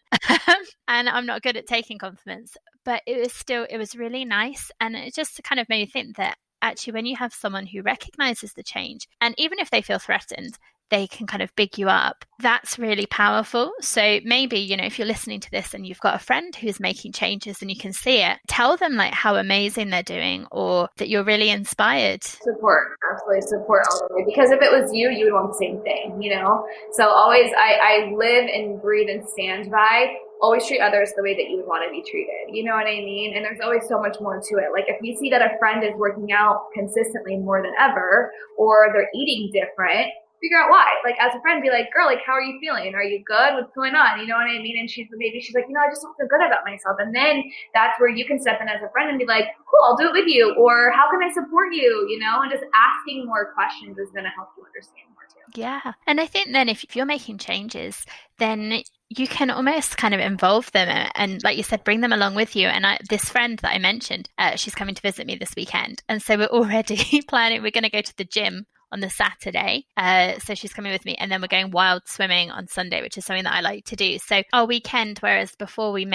And I'm not good at taking compliments, but it was really nice. And it just kind of made me think that actually when you have someone who recognizes the change, and even if they feel threatened, they can kind of big you up. That's really powerful. So maybe, you know, if you're listening to this and you've got a friend who's making changes and you can see it, tell them like how amazing they're doing, or that you're really inspired. Support, absolutely support all the way. Because if it was you, you would want the same thing, you know? So always, I live and breathe and stand by, always treat others the way that you would want to be treated. You know what I mean? And there's always so much more to it. Like if you see that a friend is working out consistently more than ever, or they're eating different, figure out why. Like as a friend, be like, girl, like how are you feeling? Are you good? What's going on? You know what I mean? And she's like, you know, I just don't feel good about myself. And then that's where you can step in as a friend and be like, cool, I'll do it with you. Or how can I support you? You know, and just asking more questions is going to help you understand more too. Yeah. And I think then if you're making changes, then you can almost kind of involve them and like you said, bring them along with you. And this friend that I mentioned, she's coming to visit me this weekend. And so we're already planning, we're going to go to the gym on the Saturday. So she's coming with me, and then we're going wild swimming on Sunday, which is something that I like to do. So our weekend, whereas before we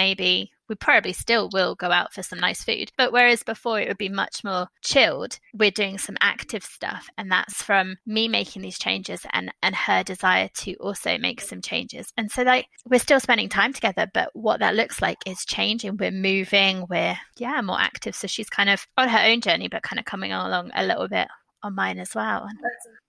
probably still will go out for some nice food, but whereas before it would be much more chilled, we're doing some active stuff. And that's from me making these changes and her desire to also make some changes. And so like we're still spending time together, but what that looks like is changing. We're moving, we're more active. So she's kind of on her own journey, but kind of coming along a little bit on mine as well. That's incredible.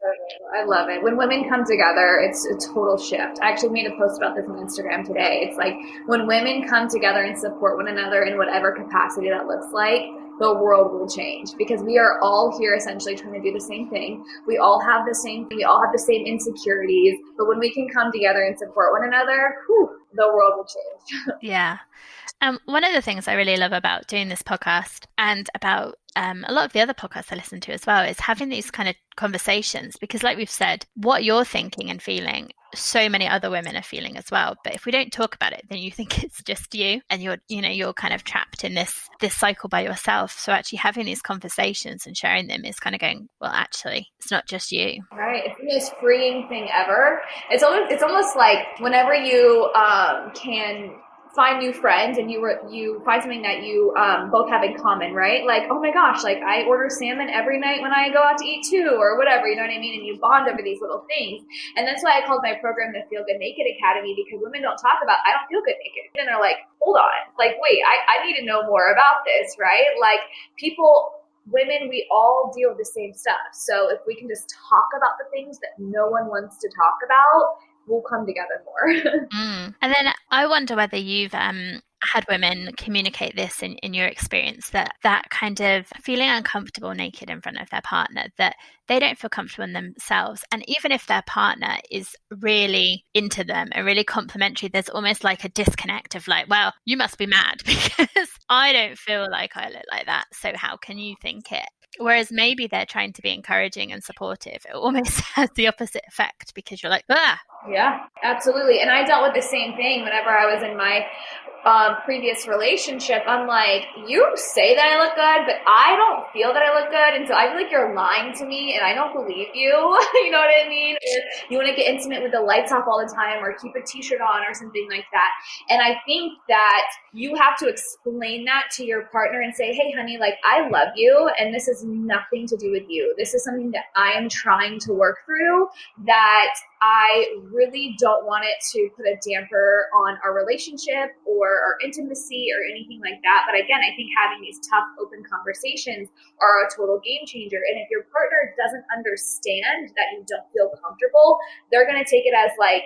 I love it. When women come together, it's a total shift. I actually made a post about this on Instagram today. It's like when women come together and support one another in whatever capacity that looks like, the world will change, because we are all here essentially trying to do the same thing. We all have the same thing. We all have the same insecurities. But when we can come together and support one another, the world will change. Yeah. One of the things I really love about doing this podcast and about a lot of the other podcasts I listen to as well is having these kind of conversations, because like we've said, what you're thinking and feeling, so many other women are feeling as well. But if we don't talk about it, then you think it's just you, and you're kind of trapped in this cycle by yourself. So actually having these conversations and sharing them is kind of going, well, actually, it's not just you. Right. It's the most freeing thing ever. It's almost like whenever you can find new friends and you find something that you both have in common, right? Like, oh my gosh, like I order salmon every night when I go out to eat too, or whatever, you know what I mean? And you bond over these little things. And that's why I called my program the Feel Good Naked Academy, because women don't talk about, I don't feel good naked. And they're like, hold on, like, wait, I need to know more about this, right? Like women, we all deal with the same stuff. So if we can just talk about the things that no one wants to talk about, we'll come together more. And then I wonder whether you've had women communicate this in your experience, that kind of feeling uncomfortable naked in front of their partner, that they don't feel comfortable in themselves. And even if their partner is really into them and really complimentary, there's almost like a disconnect of like, well, you must be mad because I don't feel like I look like that. So how can you think it? Whereas maybe they're trying to be encouraging and supportive. It almost has the opposite effect, because you're like, ah. Yeah, absolutely. And I dealt with the same thing whenever I was in my previous relationship. I'm like, you say that I look good, but I don't feel that I look good. And so I feel like you're lying to me and I don't believe you. You know what I mean? Or you want to get intimate with the lights off all the time, or keep a t-shirt on or something like that. And I think that you have to explain that to your partner and say, hey, honey, like I love you. And this has nothing to do with you. This is something that I am trying to work through, that I really don't want it to put a damper on our relationship or our intimacy or anything like that. But again, I think having these tough, open conversations are a total game changer. And if your partner doesn't understand that you don't feel comfortable, they're going to take it as like,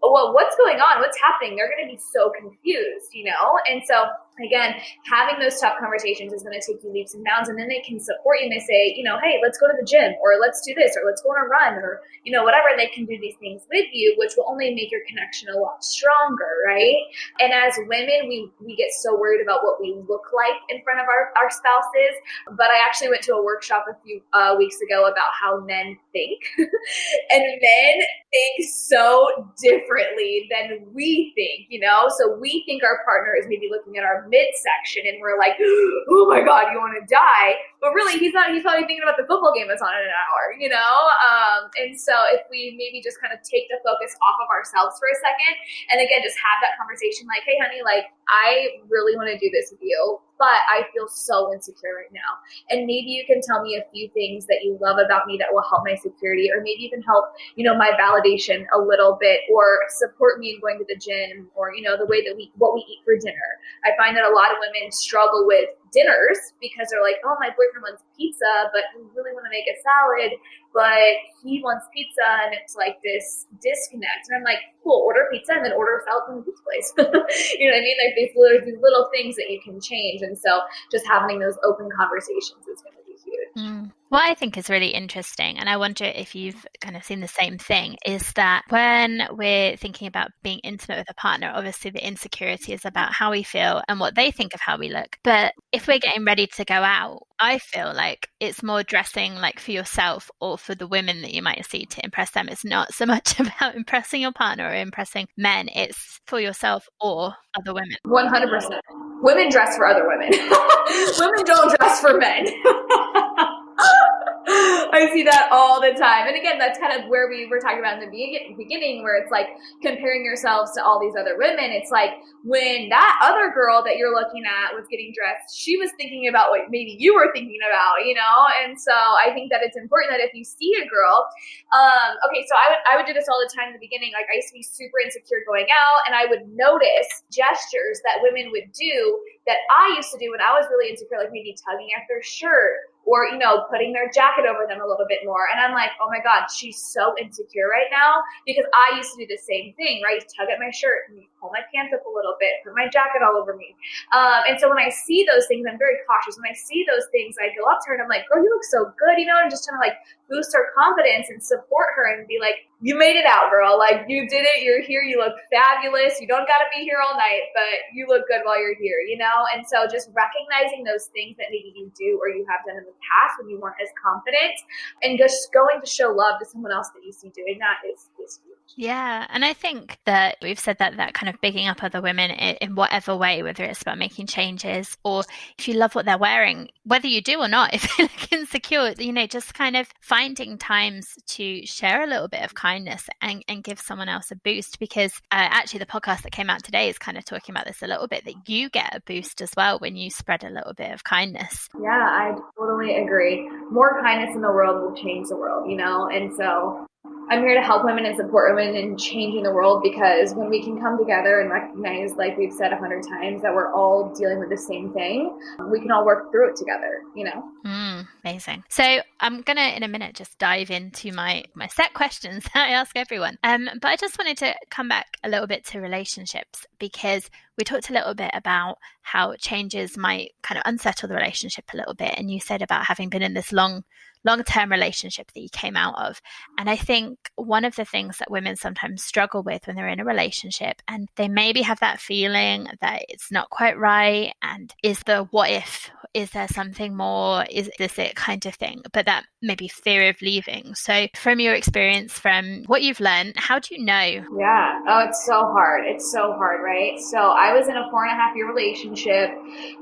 oh, well, what's going on? What's happening? They're going to be so confused, you know? And so again, having those tough conversations is going to take you leaps and bounds, and then they can support you and they say, you know, hey, let's go to the gym, or let's do this, or let's go on a run, or, you know, whatever. And they can do these things with you, which will only make your connection a lot stronger, right? And as women, we get so worried about what we look like in front of our spouses. But I actually went to a workshop a few weeks ago about how men think. And men think so differently than we think, you know? So we think our partner is maybe looking at our midsection and we're like, oh my God, you want to die. But really, he's probably thinking about the football game that's on in an hour, you know? And so if we maybe just kind of take the focus off of ourselves for a second, and again, just have that conversation like, hey, honey, like, I really want to do this with you, but I feel so insecure right now. And maybe you can tell me a few things that you love about me that will help my security, or maybe you can help, you know, my validation a little bit, or support me in going to the gym, or, you know, the way that what we eat for dinner. I find that a lot of women struggle with dinners because they're like, oh, my boyfriend wants pizza, but we really want to make a salad, but he wants pizza, and it's like this disconnect. And I'm like, cool, order pizza and then order a salad from the pizza place. You know what I mean? Like these little things that you can change. And so just having those open conversations is going to be huge. What I think is really interesting, and I wonder if you've kind of seen the same thing, is that when we're thinking about being intimate with a partner, obviously the insecurity is about how we feel and what they think of how we look. But if we're getting ready to go out, I feel like it's more dressing like for yourself or for the women that you might see to impress them. It's not so much about impressing your partner or impressing men. It's for yourself or other women. 100%. Women dress for other women. Women don't dress for men. I see that all the time. And again, that's kind of where we were talking about in the beginning, where it's like comparing yourselves to all these other women. It's like when that other girl that you're looking at was getting dressed, she was thinking about what maybe you were thinking about, you know? And so I think that it's important that if you see a girl, so I would do this all the time in the beginning. Like I used to be super insecure going out, and I would notice gestures that women would do that I used to do when I was really insecure, like maybe tugging at their shirt, or, putting their jacket over them a little bit more. And I'm like, oh my God, she's so insecure right now, because I used to do the same thing, right? Tug at my shirt and pull my pants up a little bit, put my jacket all over me. And so when I see those things, I'm very cautious. When I see those things, I go up to her and I'm like, girl, you look so good, and just trying to like boost her confidence and support her and be like, you made it out, girl. Like, you did it. You're here. You look fabulous. You don't got to be here all night, but you look good while you're here, And so just recognizing those things that maybe you do or you have done in the past when you weren't as confident, and just going to show love to someone else that you see doing that is huge. Yeah. And I think that we've said that kind of bigging up other women in whatever way, whether it's about making changes or if you love what they're wearing, whether you do or not, if you look insecure, just kind of finding times to share a little bit of kindness and give someone else a boost. Because actually the podcast that came out today is kind of talking about this a little bit, that you get a boost as well when you spread a little bit of kindness. Yeah, I totally agree. More kindness in the world will change the world, And so I'm here to help women and support women in changing the world, because when we can come together and recognize, like we've said 100 times, that we're all dealing with the same thing, we can all work through it together, Amazing. So I'm going to, in a minute, just dive into my set questions that I ask everyone. But I just wanted to come back a little bit to relationships, because we talked a little bit about how changes might kind of unsettle the relationship a little bit. And you said about having been in this long-term relationship that you came out of. And I think one of the things that women sometimes struggle with when they're in a relationship, and they maybe have that feeling that it's not quite right, and is the what if, is there something more, is this it kind of thing, but that maybe fear of leaving. So from your experience, from what you've learned, how do you know? Yeah. Oh, it's so hard. It's so hard, right? So I was in a 4.5-year relationship.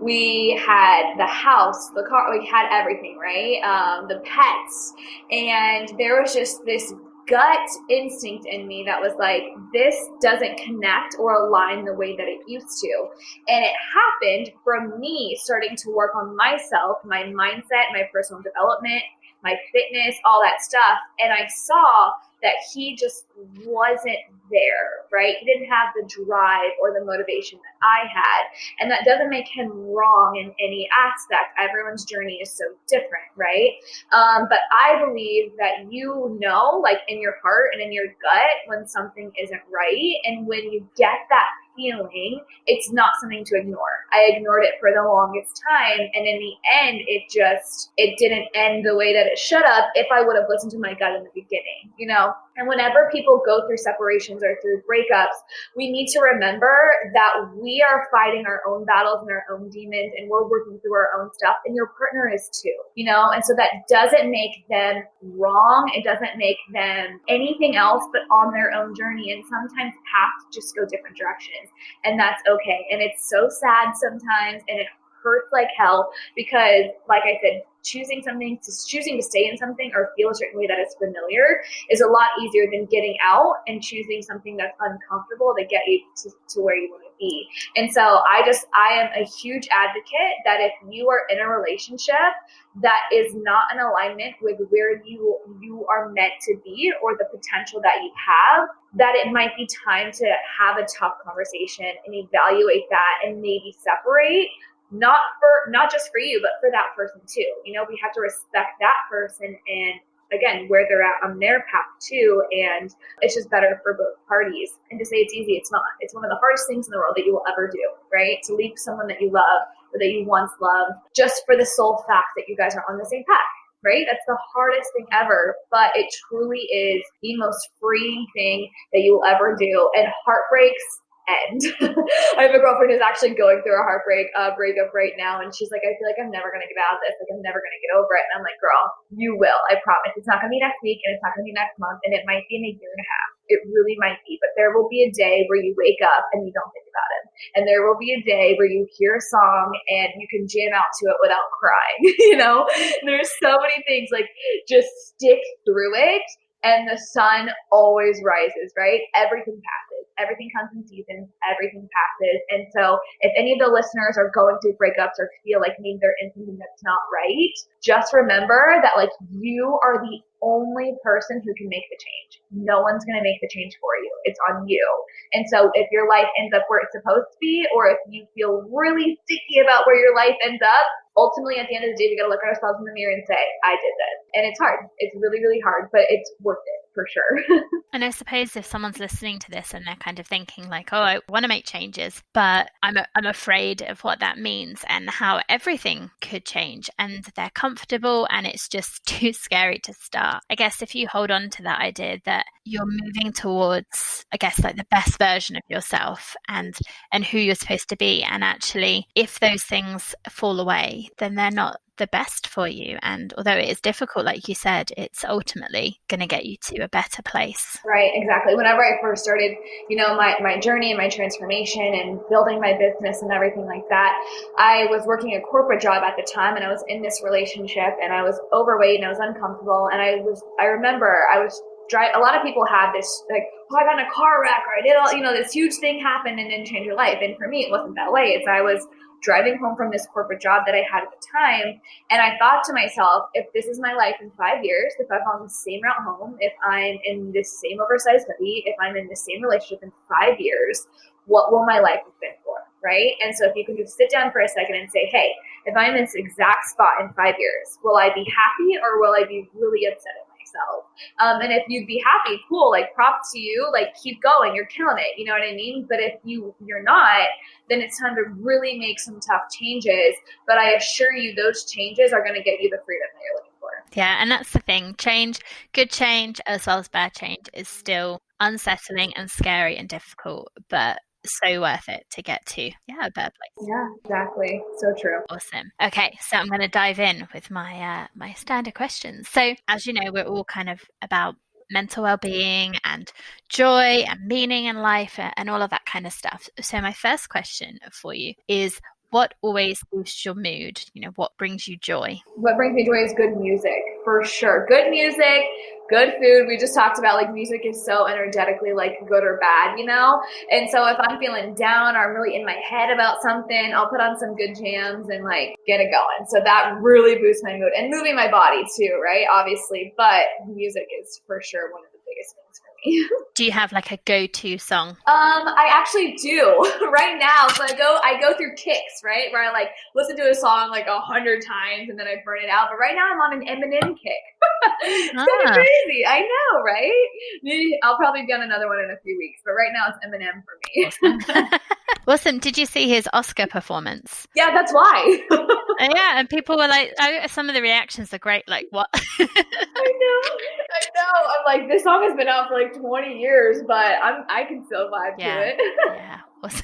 We had the house, the car, we had everything, right? The pets. And there was just this gut instinct in me that was like, this doesn't connect or align the way that it used to. And it happened from me starting to work on myself, my mindset, my personal development, my fitness, all that stuff. And I saw that he just wasn't there, right? He didn't have the drive or the motivation that I had. And that doesn't make him wrong in any aspect. Everyone's journey is so different, right? But I believe that like in your heart and in your gut when something isn't right. And when you get that feeling, it's not something to ignore. I ignored it for the longest time. And in the end, it didn't end the way that it should have if I would have listened to my gut in the beginning, And whenever people go through separations or through breakups, we need to remember that we are fighting our own battles and our own demons, and we're working through our own stuff, and your partner is too, And so that doesn't make them wrong. It doesn't make them anything else but on their own journey. And sometimes paths just go different directions, and that's okay. And it's so sad sometimes, and it hurts like hell, because like I said, choosing to stay in something or feel a certain way that is familiar is a lot easier than getting out and choosing something that's uncomfortable to get you to where you want to be. And so I am a huge advocate that if you are in a relationship that is not in alignment with where you are meant to be or the potential that you have, that it might be time to have a tough conversation and evaluate that and maybe separate. Not just for you, but for that person too. We have to respect that person and, again, where they're at on their path too. And it's just better for both parties. And to say it's easy, it's not. It's one of the hardest things in the world that you will ever do, right? To leave someone that you love or that you once loved just for the sole fact that you guys are on the same path. Right? That's the hardest thing ever, but it truly is the most freeing thing that you will ever do. And heartbreaks end. I have a girlfriend who's actually going through a breakup right now, and she's like, I feel like I'm never gonna get out of this. Like, I'm never gonna get over it. And I'm like, girl, you will. I promise. It's not gonna be next week, and it's not gonna be next month, and it might be in a year and a half. It really might be, but there will be a day where you wake up and you don't think about it, and there will be a day where you hear a song and you can jam out to it without crying. There's so many things, like, just stick through it. And the sun always rises, right? Everything passes. Everything comes in seasons. Everything passes. And so if any of the listeners are going through breakups or feel like maybe they're in something that's not right, just remember that, like, you are the only person who can make the change. No one's going to make the change for you. It's on you. And so if your life ends up where it's supposed to be, or if you feel really sticky about where your life ends up, ultimately at the end of the day, we got to look at ourselves in the mirror and say, I did this. And it's hard. It's really, really hard, but it's worth it for sure. And I suppose if someone's listening to this and they're kind of thinking like, oh, I want to make changes, but I'm afraid of what that means and how everything could change, and they're comfortable and it's just too scary to start. I guess if you hold on to that idea that you're moving towards, I guess, like the best version of yourself and who you're supposed to be, and actually if those things fall away, then they're not the best for you. And although it is difficult, like you said, it's ultimately going to get you to a better place. Right, exactly. Whenever I first started, my journey and my transformation and building my business and everything like that, I was working a corporate job at the time, and I was in this relationship, and I was overweight and I was uncomfortable. And I remember a lot of people have this like, oh, I got in a car wreck, or I did all, this huge thing happened and didn't change your life. And for me, it wasn't that way. I was driving home from this corporate job that I had at the time. And I thought to myself, if this is my life in 5 years, if I'm on the same route home, if I'm in this same oversized hoodie, if I'm in the same relationship in 5 years, what will my life have been for? Right? And so if you can just sit down for a second and say, hey, if I'm in this exact spot in 5 years, will I be happy or will I be really upset at myself? And if you'd be happy, cool, like props to you, like keep going, you're killing it, you know what I mean? But if you're not, then it's time to really make some tough changes. But I assure you those changes are going to get you the freedom that you're looking for. Yeah, and that's the thing. Change, good change as well as bad change, is still unsettling and scary and difficult, but so worth it to get to a better place. Yeah, exactly. So true. Awesome. Okay, so I'm going to dive in with my my standard questions. So as you know, we're all kind of about mental well-being and joy and meaning in life and all of that kind of stuff. So my first question for you is, what always boosts your mood? What brings you joy? What brings me joy is good music, for sure. Good music, good food. We just talked about like music is so energetically like good or bad, And so if I'm feeling down or I'm really in my head about something, I'll put on some good jams and like get it going. So that really boosts my mood, and moving my body too, right? Obviously, but music is for sure one of the biggest things for me. Do you have like a go-to song? I actually do right now. So I go through kicks, right? Where I like listen to a song like 100 times and then I burn it out. But right now I'm on an Eminem kick. It's kind of crazy. I know, right? I'll probably be on another one in a few weeks, but right now it's Eminem for me. Awesome. Awesome. Did you see his Oscar performance? Yeah, that's why. Yeah, and people were like, some of the reactions are great. Like, what? I know. I'm like, this song has been out for like 20 years, but I can still vibe to it. Yeah. Awesome.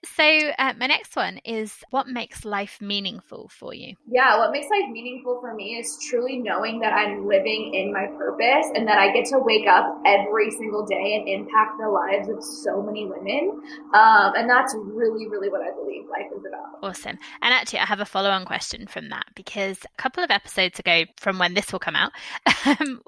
So my next one is, what makes life meaningful for you? Yeah, what makes life meaningful for me is truly knowing that I'm living in my purpose and that I get to wake up every single day and impact the lives of so many women. And that's really, really what I believe life is about. Awesome. And actually, I have a follow-on question from that, because a couple of episodes ago, from when this will come out,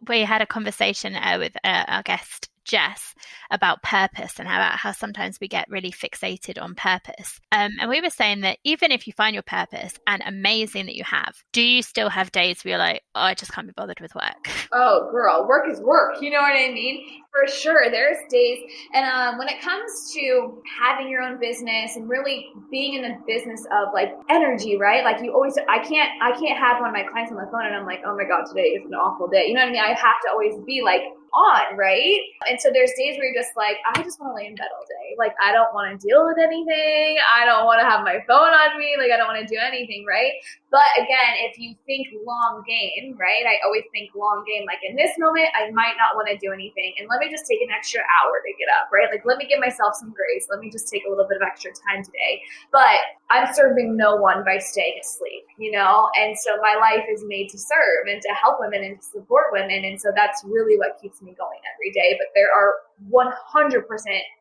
we had a conversation with our guest, Jess, about purpose and how sometimes we get really fixated on purpose. And we were saying that even if you find your purpose, and amazing that you have, do you still have days where you're like, oh, I just can't be bothered with work? Oh, girl, work is work. You know what I mean? For sure. There's days. And when it comes to having your own business and really being in the business of like energy, right? Like I can't have one of my clients on the phone and I'm like, oh my God, today is an awful day. You know what I mean? I have to always be like on, right? And so there's days where you're just like, I just want to lay in bed all day. Like, I don't want to deal with anything. I don't want to have my phone on me. Like, I don't want to do anything, right? But again, if you think long game, right? I always think long game. Like in this moment, I might not want to do anything. And let me just take an extra hour to get up, right? Like, let me give myself some grace. Let me just take a little bit of extra time today. But I'm serving no one by staying asleep, And so my life is made to serve and to help women and to support women. And so that's really what keeps me going every day. But there are 100%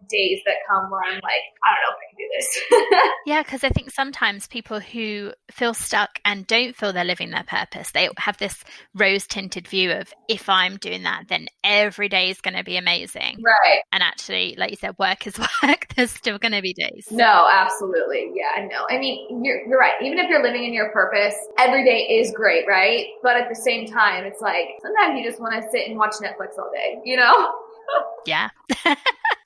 days that come where I'm like, I don't know if I can do this. Yeah, because I think sometimes people who feel stuck and don't feel they're living their purpose, they have this rose-tinted view of, if I'm doing that, then every day is going to be amazing. Right. And actually, like you said, work is work. There's still going to be days. No, absolutely. Yeah, no. I mean, you're right. Even if you're living in your purpose, every day is great, right? But at the same time, it's like sometimes you just want to sit and watch Netflix all day, Yeah.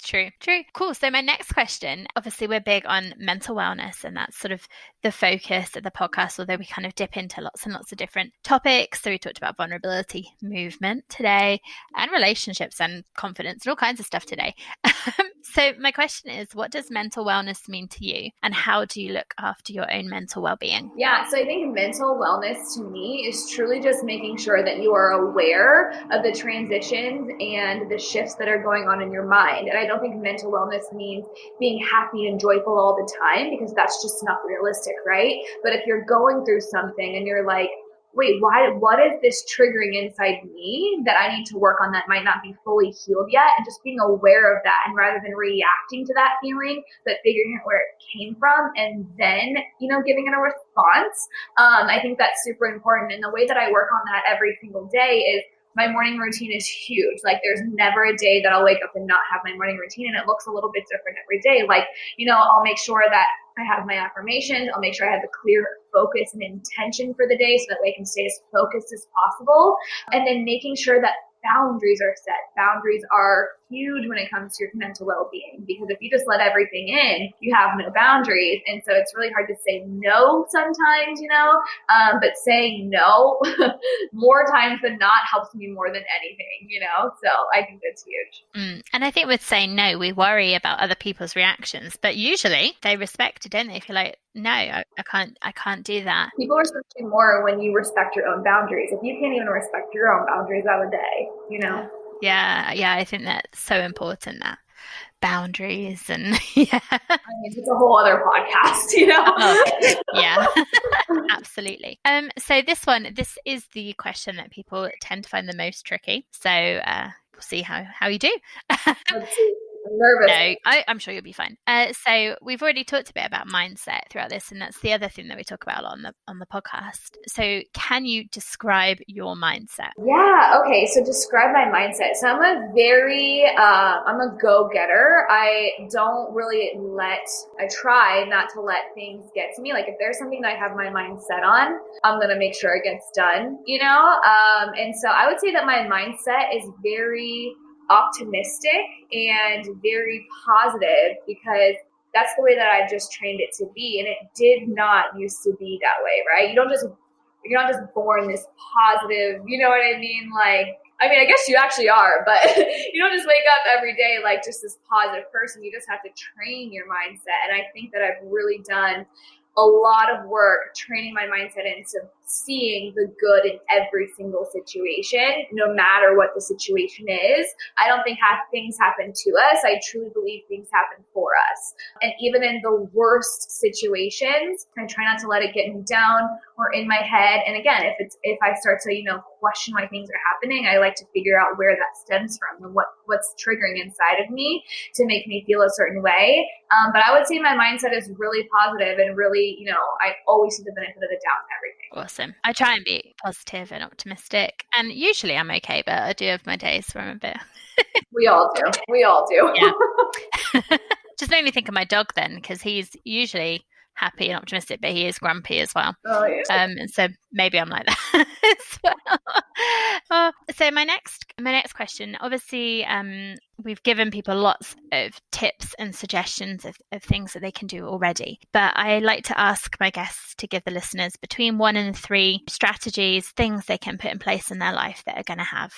True. Cool. So my next question, obviously we're big on mental wellness and that's sort of the focus of the podcast, although we kind of dip into lots and lots of different topics. So we talked about vulnerability, movement today, and relationships and confidence and all kinds of stuff today. So my question is, what does mental wellness mean to you and how do you look after your own mental well-being? Yeah, so I think mental wellness to me is truly just making sure that you are aware of the transitions and the shifts that are going on in your mind. And I don't think mental wellness means being happy and joyful all the time, because that's just not realistic, right? But if you're going through something and you're like, wait, what is this triggering inside me that I need to work on that might not be fully healed yet? And just being aware of that, and rather than reacting to that feeling, but figuring out where it came from and then, giving it a response. I think that's super important. And the way that I work on that every single day is my morning routine is huge. Like there's never a day that I'll wake up and not have my morning routine, and it looks a little bit different every day. Like, I'll make sure that I have my affirmations. I'll make sure I have a clear focus and intention for the day so that way I can stay as focused as possible. And then making sure that boundaries are set. Boundaries are huge when it comes to your mental well-being, because if you just let everything in, you have no boundaries. And so it's really hard to say no sometimes, but saying no more times than not helps me more than anything, so I think that's huge. And I think with saying no, we worry about other people's reactions, but usually they respect it, don't they? If you're like, no, I can't do that. People respect you more when you respect your own boundaries. If you can't even respect your own boundaries out a day, Yeah, I think that's so important, that boundaries and yeah. I mean, it's a whole other podcast, Yeah, absolutely. So this is the question that people tend to find the most tricky. So we'll see how you do. Let's see. I'm nervous. No, I'm sure you'll be fine. So we've already talked a bit about mindset throughout this, and that's the other thing that we talk about on the podcast. So can you describe your mindset? Yeah. Okay. So describe my mindset. So I'm a go-getter. I try not to let things get to me. Like if there's something that I have my mind set on, I'm going to make sure it gets done, and so I would say that my mindset is very optimistic and very positive, because that's the way that I've just trained it to be. And it did not used to be that way, right? You're not just born this positive, you know what I mean? I guess you actually are, but you don't just wake up every day like just this positive person. You just have to train your mindset. And I think that I've really done a lot of work training my mindset into seeing the good in every single situation, no matter what the situation is. I don't think things happen to us. I truly believe things happen for us. And even in the worst situations, I try not to let it get me down or in my head. And again, if I start to, question why things are happening, I like to figure out where that stems from and what's triggering inside of me to make me feel a certain way. But I would say my mindset is really positive and really, I always see the benefit of the doubt in everything. Awesome. I try and be positive and optimistic, and usually I'm okay, but I do have my days where I'm a bit. We all do. Yeah. Just made me think of my dog then, because he's usually happy and optimistic, but he is grumpy as well. Oh, yeah. And so maybe I'm like that as well. So my next question, obviously, we've given people lots of tips and suggestions of things that they can do already. But I like to ask my guests to give the listeners between 1 and 3 strategies, things they can put in place in their life that are going to have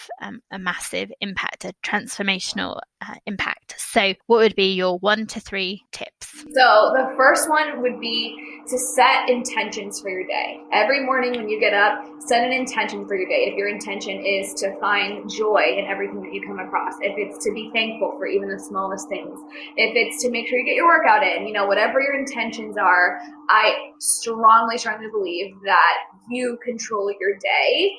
a massive impact, a transformational impact. So what would be your 1 to 3 tips? So the first one would be to set intentions for your day. Every morning when you get up, set an intention for your day. If your intention is to find joy in everything that you come across, if it's to be thankful for even the smallest things, if it's to make sure you get your workout in, whatever your intentions are, I strongly believe that you control your day.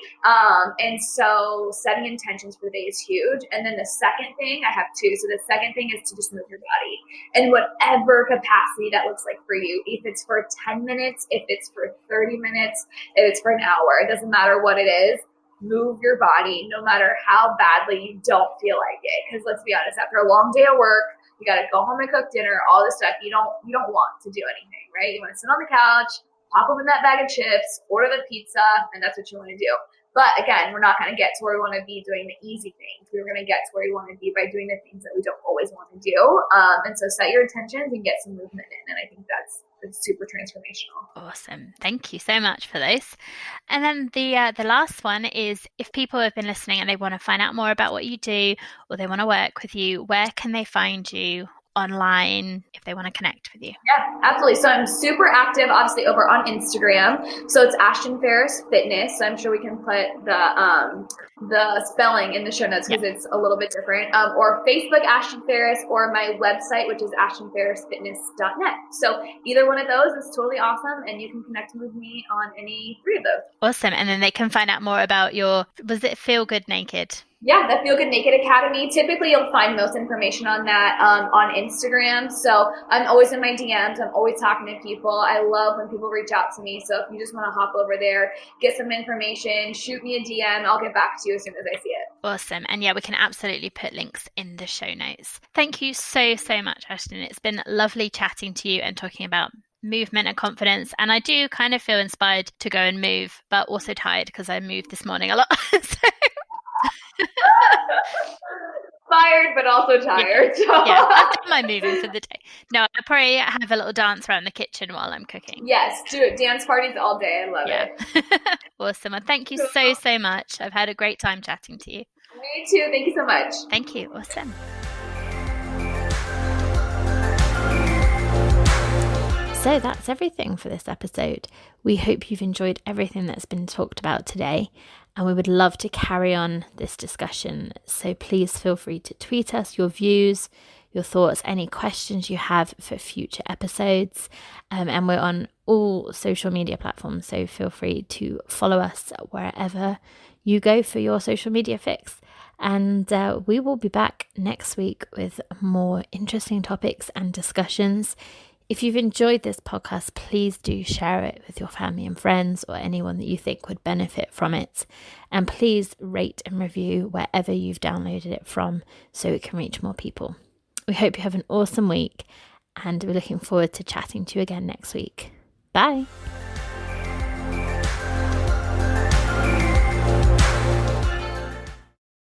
And so setting intentions for the day is huge. And then the second thing, I have 2. So the second thing is to just move your body in whatever capacity that looks like for you. If it's for 10 minutes, if it's for 30 minutes, if it's for an hour, it doesn't matter what it is. Move your body no matter how badly you don't feel like it. Because let's be honest, after a long day of work, you got to go home and cook dinner, all this stuff. You don't want to do anything, right? You want to sit on the couch, pop open that bag of chips, order the pizza, and that's what you want to do. But again, we're not going to get to where we want to be doing the easy things. We're going to get to where we want to be by doing the things that we don't always want to do. And so set your intentions and get some movement in. And I think that's super transformational. Awesome. Thank you so much for those. And then the last one is, if people have been listening and they want to find out more about what you do, or they want to work with you, where can they find you online if they want to connect with you? Yeah, absolutely. So I'm super active, obviously, over on Instagram. So it's Ashtyn Pharis Fitness. So I'm sure we can put the spelling in the show notes because it's a little bit different. Or Facebook, Ashtyn Pharis, or my website, which is ashtynpharisfitness.net. So either one of those is totally awesome, and you can connect with me on any three of those. Awesome. And then they can find out more about was it Feel Good Naked? Yeah, the Feel Good Naked Academy. Typically, you'll find most information on that on Instagram. So I'm always in my DMs. I'm always talking to people. I love when people reach out to me. So if you just want to hop over there, get some information, shoot me a DM. I'll get back to you as soon as I see it. Awesome. And yeah, we can absolutely put links in the show notes. Thank you so much, Ashtyn. It's been lovely chatting to you and talking about movement and confidence. And I do kind of feel inspired to go and move, but also tired because I moved this morning a lot. Fired, but also tired. Yeah, I've done my moving for the day. No, I probably have a little dance around the kitchen while I'm cooking. Yes, do it. Dance parties all day. I love it. Awesome. Well, thank you so much. I've had a great time chatting to you. Me too. Thank you so much. Thank you. Awesome. So that's everything for this episode. We hope you've enjoyed everything that's been talked about today, and we would love to carry on this discussion. So please feel free to tweet us your views, your thoughts, any questions you have for future episodes. And we're on all social media platforms, so feel free to follow us wherever you go for your social media fix. And we will be back next week with more interesting topics and discussions. If you've enjoyed this podcast, please do share it with your family and friends or anyone that you think would benefit from it. And please rate and review wherever you've downloaded it from so it can reach more people. We hope you have an awesome week, and we're looking forward to chatting to you again next week. Bye.